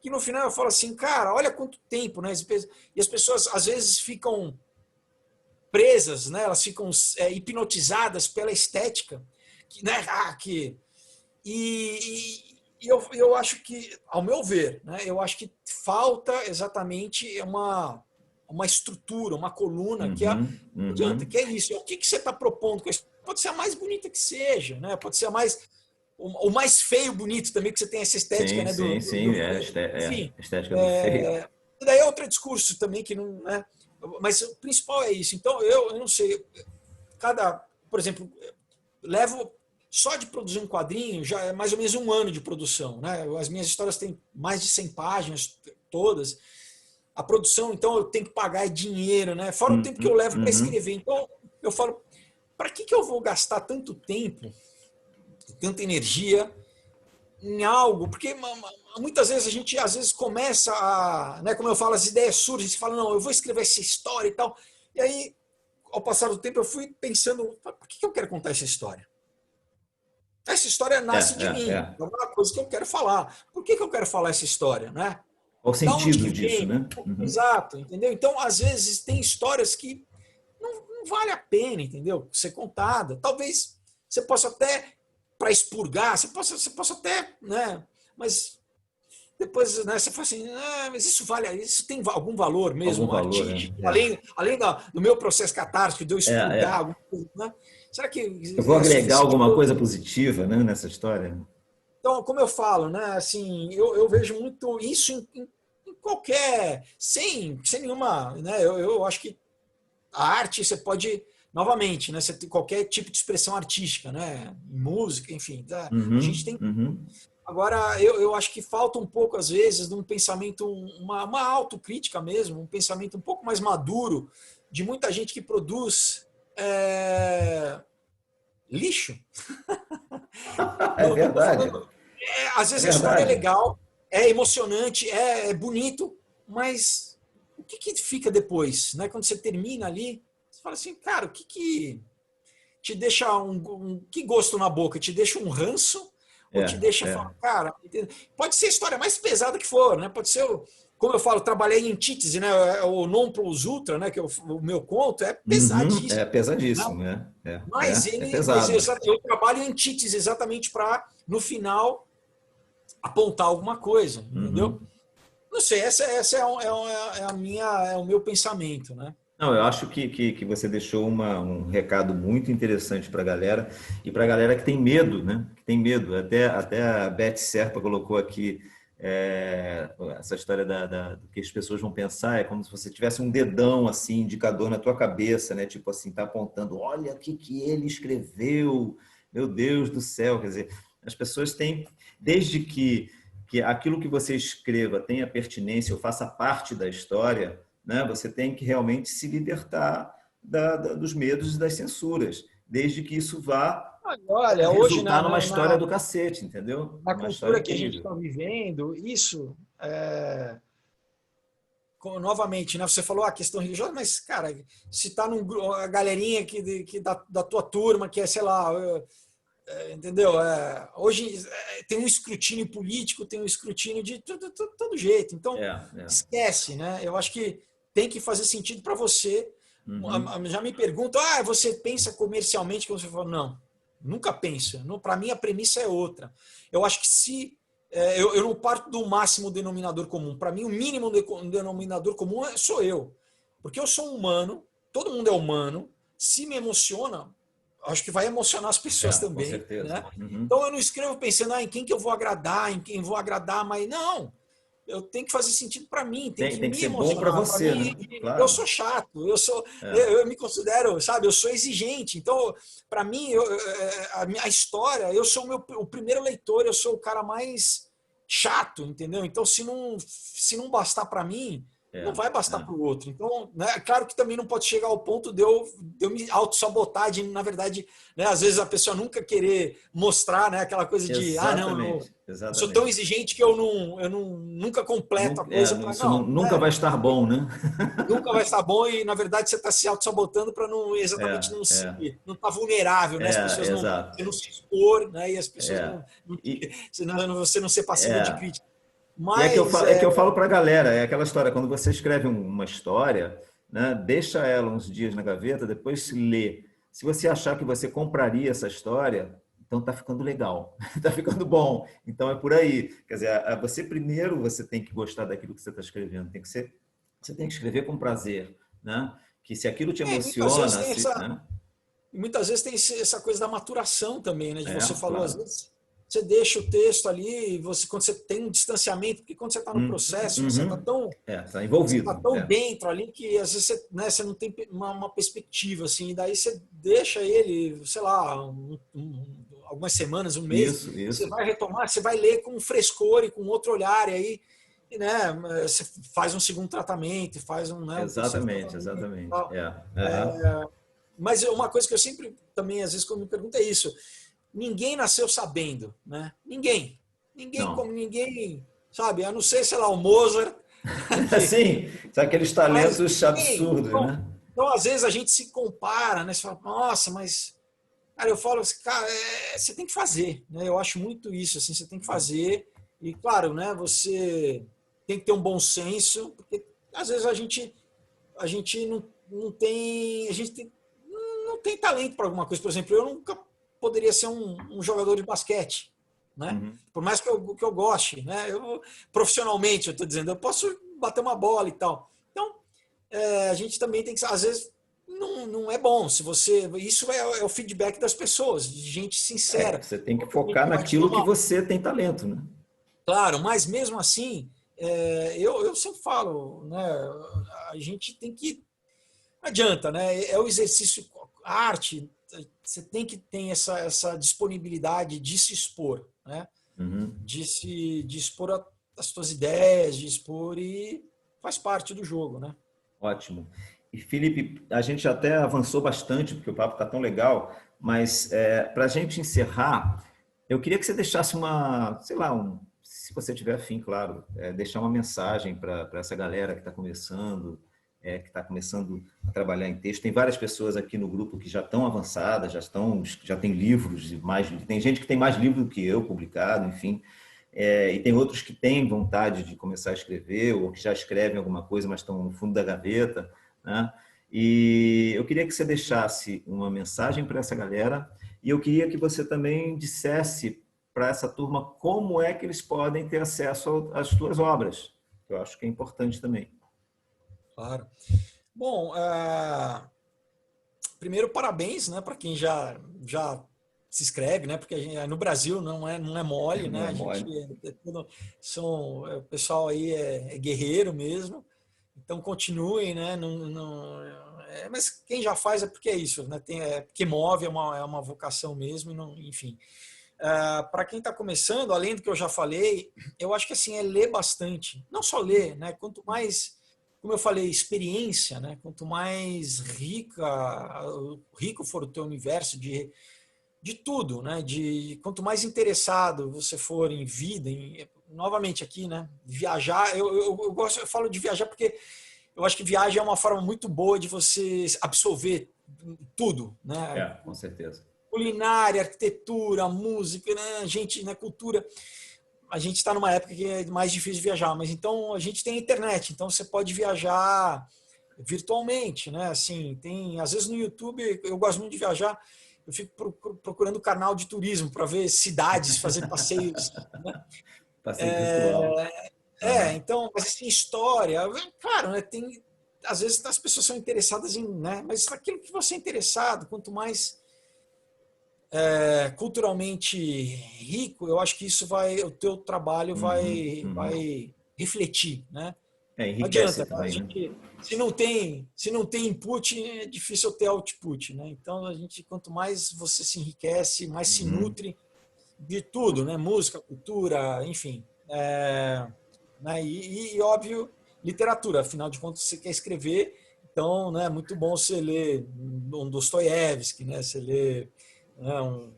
Que no final eu falo assim, cara, olha quanto tempo, né? E as pessoas às vezes ficam presas, né? Elas ficam hipnotizadas pela estética, né? Eu acho que, ao meu ver, né? Eu acho que falta exatamente uma estrutura, uma coluna que não adianta, que é isso. O que você está propondo com isso? Pode ser a mais bonita que seja, né? Pode ser o mais feio bonito também, que você tem essa estética, Sim, né? sim, sim. Enfim, Estética do feio. e daí é outro discurso também que não, né? Mas o principal é isso. Então eu não sei, por exemplo, levo só de produzir um quadrinho já é mais ou menos 1 ano de produção, né? As minhas histórias têm mais de 100 páginas todas. A produção, então, eu tenho que pagar dinheiro, né? Fora o tempo que eu levo para escrever. Então, eu falo, para que eu vou gastar tanto tempo, tanta energia em algo? Porque muitas vezes a gente, às vezes, começa a, né, como eu falo, as ideias surgem, você fala, não, eu vou escrever essa história e tal. E aí, ao passar do tempo, eu fui pensando, por que eu quero contar essa história? Essa história nasce de mim, é uma coisa que eu quero falar. Por que eu quero falar essa história, né? Qual o Da onde que sentido disso, vem? né? Exato, entendeu? Então, às vezes, tem histórias que não vale a pena, entendeu? Ser contada. Talvez você possa até, para expurgar, você possa até, né? Mas depois, né, você fala assim, mas isso tem algum valor Algum mesmo valor, artístico? né? Além do meu processo catártico, de eu expurgar alguma coisa, né? Será que Eu vou é agregar suficiente? alguma coisa positiva, né, nessa história? Então, como eu falo, né, assim, eu vejo muito isso em qualquer, sem nenhuma, né, eu acho que a arte você pode, novamente, né, você tem qualquer tipo de expressão artística, né, música, enfim, tá? A gente tem. Agora, eu acho que falta um pouco, às vezes, de um pensamento, uma autocrítica mesmo, um pensamento um pouco mais maduro de muita gente que produz lixo. É Não estou verdade. falando. Às É vezes a história é verdade. legal, é emocionante, é bonito, mas o que fica depois? Né? Quando você termina ali, você fala assim, cara, o que te deixa que gosto na boca? Te deixa um ranço? Ou te deixa falar, cara, pode ser a história mais pesada que for, né? Pode ser, como eu falo, trabalhei em antítese, né? O non plus ultra, né? Que é o meu conto, é É pesadíssimo. pesadíssimo, Né? né? Mas Pesado. eu trabalho em antítese exatamente para, no final, apontar alguma coisa, entendeu? Não sei, essa é a minha, é o meu pensamento, né? Não, eu acho que você deixou um recado muito interessante para a galera e para a galera que tem medo, né? Que tem medo. Até a Beth Serpa colocou aqui essa história do que as pessoas vão pensar, é como se você tivesse um dedão assim, indicador na tua cabeça, né? Tipo assim, tá apontando, olha o que ele escreveu, meu Deus do céu. Quer dizer, as pessoas têm, desde que aquilo que você escreva tenha pertinência ou faça parte da história, né? Você tem que realmente se libertar dos medos e das censuras, desde que isso vá Olha, hoje resultar numa história do cacete, entendeu? na Uma história cultura que a gente incrível. está vivendo, novamente, né? Você falou a questão religiosa, mas, cara, se tá a galerinha que da tua turma, que é, sei lá, entendeu? Hoje tem um escrutínio político, tem um escrutínio de todo jeito. Então, esquece, né? Eu acho que tem que fazer sentido para você. Já me perguntam, você pensa comercialmente? Que você fala, não, nunca penso. Para mim, a premissa é outra. Eu acho que se eu não parto do máximo denominador comum. Para mim, o mínimo denominador comum sou eu. Porque eu sou humano, todo mundo é humano. Se me emociona, acho que vai emocionar as pessoas Com também. certeza. Né? Então, eu não escrevo pensando em quem que eu vou agradar, em quem vou agradar, mas não. Eu tenho que fazer sentido para mim, tem que me ser emocionar. bom para você, mim, né? Claro. Eu sou chato, eu me considero, sabe, eu sou exigente. Então, para mim, a história, eu sou o primeiro leitor, eu sou o cara mais chato, entendeu? Então, se não bastar para mim, não vai bastar para o outro. Então, né, claro que também não pode chegar ao ponto de eu me auto-sabotar, de, na verdade, né, às vezes a pessoa nunca querer mostrar, né, aquela coisa de, eu sou tão exigente que eu nunca completo a coisa. Nunca vai estar bom, né? Nunca vai estar bom e, na verdade, você está se auto-sabotando para não não estar vulnerável, né? As pessoas não se expor, né? E as pessoas você não ser passivo de crítica. Mas, é que eu falo para a galera, é aquela história, quando você escreve uma história, né, deixa ela uns dias na gaveta, depois lê. Se você achar que você compraria essa história, então está ficando legal, está ficando bom. Então é por aí. Quer dizer, você tem que gostar daquilo que você está escrevendo, você tem que escrever com prazer, né? Que se aquilo te emociona... Muitas vezes tem essa coisa da maturação também, né? De você falou, às vezes... Você deixa o texto ali, quando você tem um distanciamento, porque quando você está no processo, você está tão, tá envolvido, você está tão dentro ali que às vezes você não tem uma perspectiva, assim, e daí você deixa ele, sei lá, algumas semanas, um mês, você vai retomar, você vai ler com frescor e com outro olhar, e aí, né, você faz um segundo tratamento, faz um... Né, exatamente. Mas uma coisa que eu sempre também, às vezes, quando me pergunto é isso: ninguém nasceu sabendo, né? Ninguém como ninguém, sabe? A não ser, sei lá, o Mozart. Sim, são aqueles talentos absurdos, né? Então, às vezes, a gente se compara, né? Você fala, nossa, mas... Cara, eu falo assim, cara, você tem que fazer, né? Eu acho muito isso, assim, você tem que fazer. E, claro, né? Você tem que ter um bom senso, porque, às vezes, a gente não tem... não tem talento para alguma coisa. Por exemplo, eu nunca poderia ser um jogador de basquete, né? Por mais que eu goste, né? Profissionalmente, eu estou dizendo, eu posso bater uma bola e tal. Então, a gente também tem que, às vezes, não é bom. Se você, isso é o feedback das pessoas, de gente sincera. Você tem que focar naquilo que você tem talento, né? Claro, mas mesmo assim, eu sempre falo, né? A gente tem que, não adianta, né? É o exercício, a arte. Você tem que ter essa disponibilidade de se expor, né? De expor as suas ideias, de expor, e faz parte do jogo, né? Ótimo. E, Felipe, a gente até avançou bastante, porque o papo está tão legal, mas para a gente encerrar, eu queria que você deixasse se você tiver afim, claro, deixar uma mensagem para essa galera que está começando, que está começando a trabalhar em texto. Tem várias pessoas aqui no grupo que já estão avançadas, já tem livros, tem gente que tem mais livro do que eu publicado, enfim, e tem outros que têm vontade de começar a escrever, ou que já escrevem alguma coisa, mas estão no fundo da gaveta, né? E eu queria que você deixasse uma mensagem para essa galera, e eu queria que você também dissesse para essa turma como é que eles podem ter acesso às suas obras, que eu acho que é importante também. Claro. Bom, primeiro, parabéns, né, para quem já se inscreve, né, porque no Brasil não é mole, né? O pessoal aí é guerreiro mesmo. Então continuem, né? Mas quem já faz é porque é isso, né? Porque move, é uma vocação mesmo, enfim. Para quem está começando, além do que eu já falei, eu acho que assim é ler bastante. Não só ler, né? Quanto mais, como eu falei, experiência, né? Quanto mais rico for o teu universo de tudo, né? Quanto mais interessado você for em vida, novamente aqui, né? Viajar, eu falo de viajar porque eu acho que viagem é uma forma muito boa de você absorver tudo, né? Com certeza. Culinária, arquitetura, música, né? Gente, né? Cultura. A gente está numa época que é mais difícil de viajar, mas então a gente tem a internet, então você pode viajar virtualmente, né? Assim, às vezes no YouTube, eu gosto muito de viajar, eu fico procurando canal de turismo para ver cidades, fazer passeios, né? Passeio virtual. Então, mas assim, história, claro, né? Às vezes as pessoas são interessadas em, né? Mas aquilo que você é interessado, quanto mais culturalmente rico, eu acho que isso o teu trabalho vai refletir, né? Não adianta, também, se não tem input, é difícil ter output, né? Então quanto mais você se enriquece, mais se nutre de tudo, né? Música, cultura, enfim, né? E óbvio, literatura. Afinal de contas, você quer escrever, então, né, é muito bom você ler um Dostoiévski, né, você lê, né, um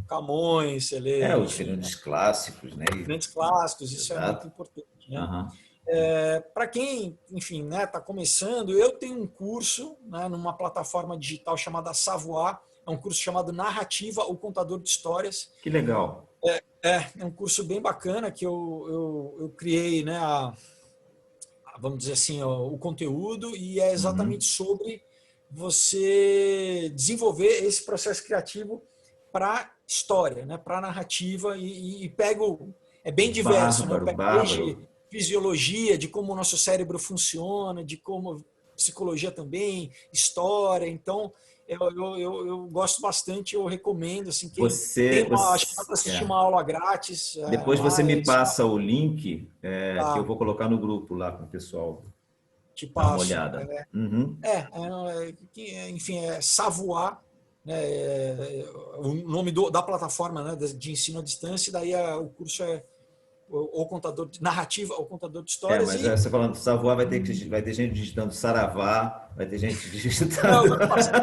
Camões, você lê, Os enfim, grandes clássicos, né? grandes clássicos, isso é muito Exato. importante, né? Aham. Para quem, enfim, né, está começando, eu tenho um curso, né, numa plataforma digital chamada Savoir, é um curso chamado Narrativa, o Contador de Histórias. Que legal. É um curso bem bacana que eu criei, né, vamos dizer assim, o conteúdo, e é exatamente sobre você desenvolver esse processo criativo para história, né, para narrativa, e pego, é bem diverso, né, eu Bárbaro, pego desde bárbaro. fisiologia, de como o nosso cérebro funciona, de como psicologia também, história, então eu gosto bastante, eu recomendo, assim, quem tem acho que dá para assistir uma aula grátis Depois você lá, me é só, passa o link, que eu tá, vou colocar no grupo lá para o pessoal te dar uma passo. olhada. Uhum. Enfim, é Savoir, né, o nome da plataforma, né, de ensino à distância, e daí o curso é o contador de narrativa, o contador de histórias, Mas e você falando do Savoir, vai ter gente digitando Saravá, vai ter gente digitando. não, eu passei.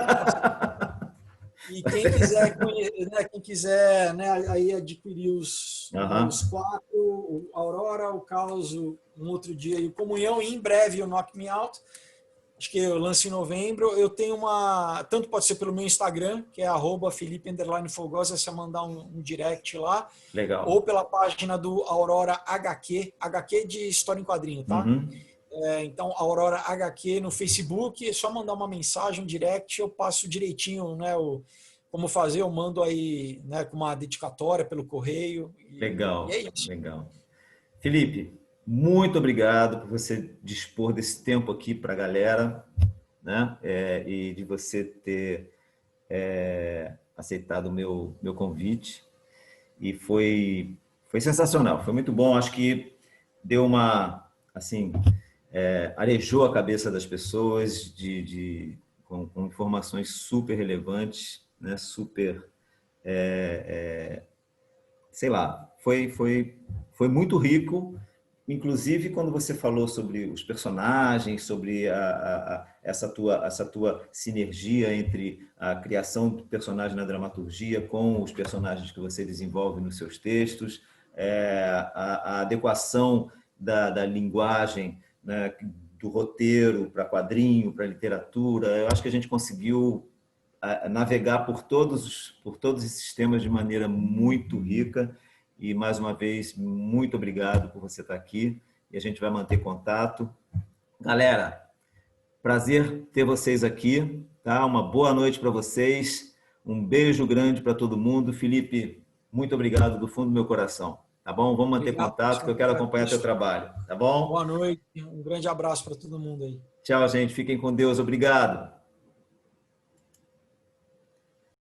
E quem quiser, né, né, aí adquirir os Aham. quatro, o Aurora, o Caos, um outro dia e o Comunhão, e em breve o Knock Me Out, acho que eu lanço em novembro. Eu tenho tanto pode ser pelo meu Instagram, que é @Felipe_Fogosa, você mandar um direct lá, ou Legal. pela página do Aurora HQ de história em quadrinho, tá? Uhum. Então, Aurora HQ no Facebook, é só mandar uma mensagem, um direct, eu passo direitinho, né, como fazer, eu mando aí, né, com uma dedicatória pelo correio, e é Legal, isso. legal. Felipe, muito obrigado por você dispor desse tempo aqui para a galera, né? E de você ter aceitado o meu convite. E foi sensacional, foi muito bom. Acho que deu assim, arejou a cabeça das pessoas com informações super relevantes, né? Super, sei lá, foi muito rico. Inclusive quando você falou sobre os personagens, sobre essa tua sinergia entre a criação do personagem na dramaturgia com os personagens que você desenvolve nos seus textos, a adequação da linguagem, né, do roteiro para quadrinho, para literatura. Eu acho que a gente conseguiu navegar por todos esses temas de maneira muito rica. E, mais uma vez, muito obrigado por você estar aqui. E a gente vai manter contato. Galera, prazer ter vocês aqui. Tá? Uma boa noite para vocês. Um beijo grande para todo mundo. Felipe, muito obrigado do fundo do meu coração. Tá bom? Vamos manter Obrigado, contato, que eu quero acompanhar teu trabalho. Tá bom? boa noite, um grande abraço para todo mundo aí. Tchau, gente. Fiquem com Deus. Obrigado.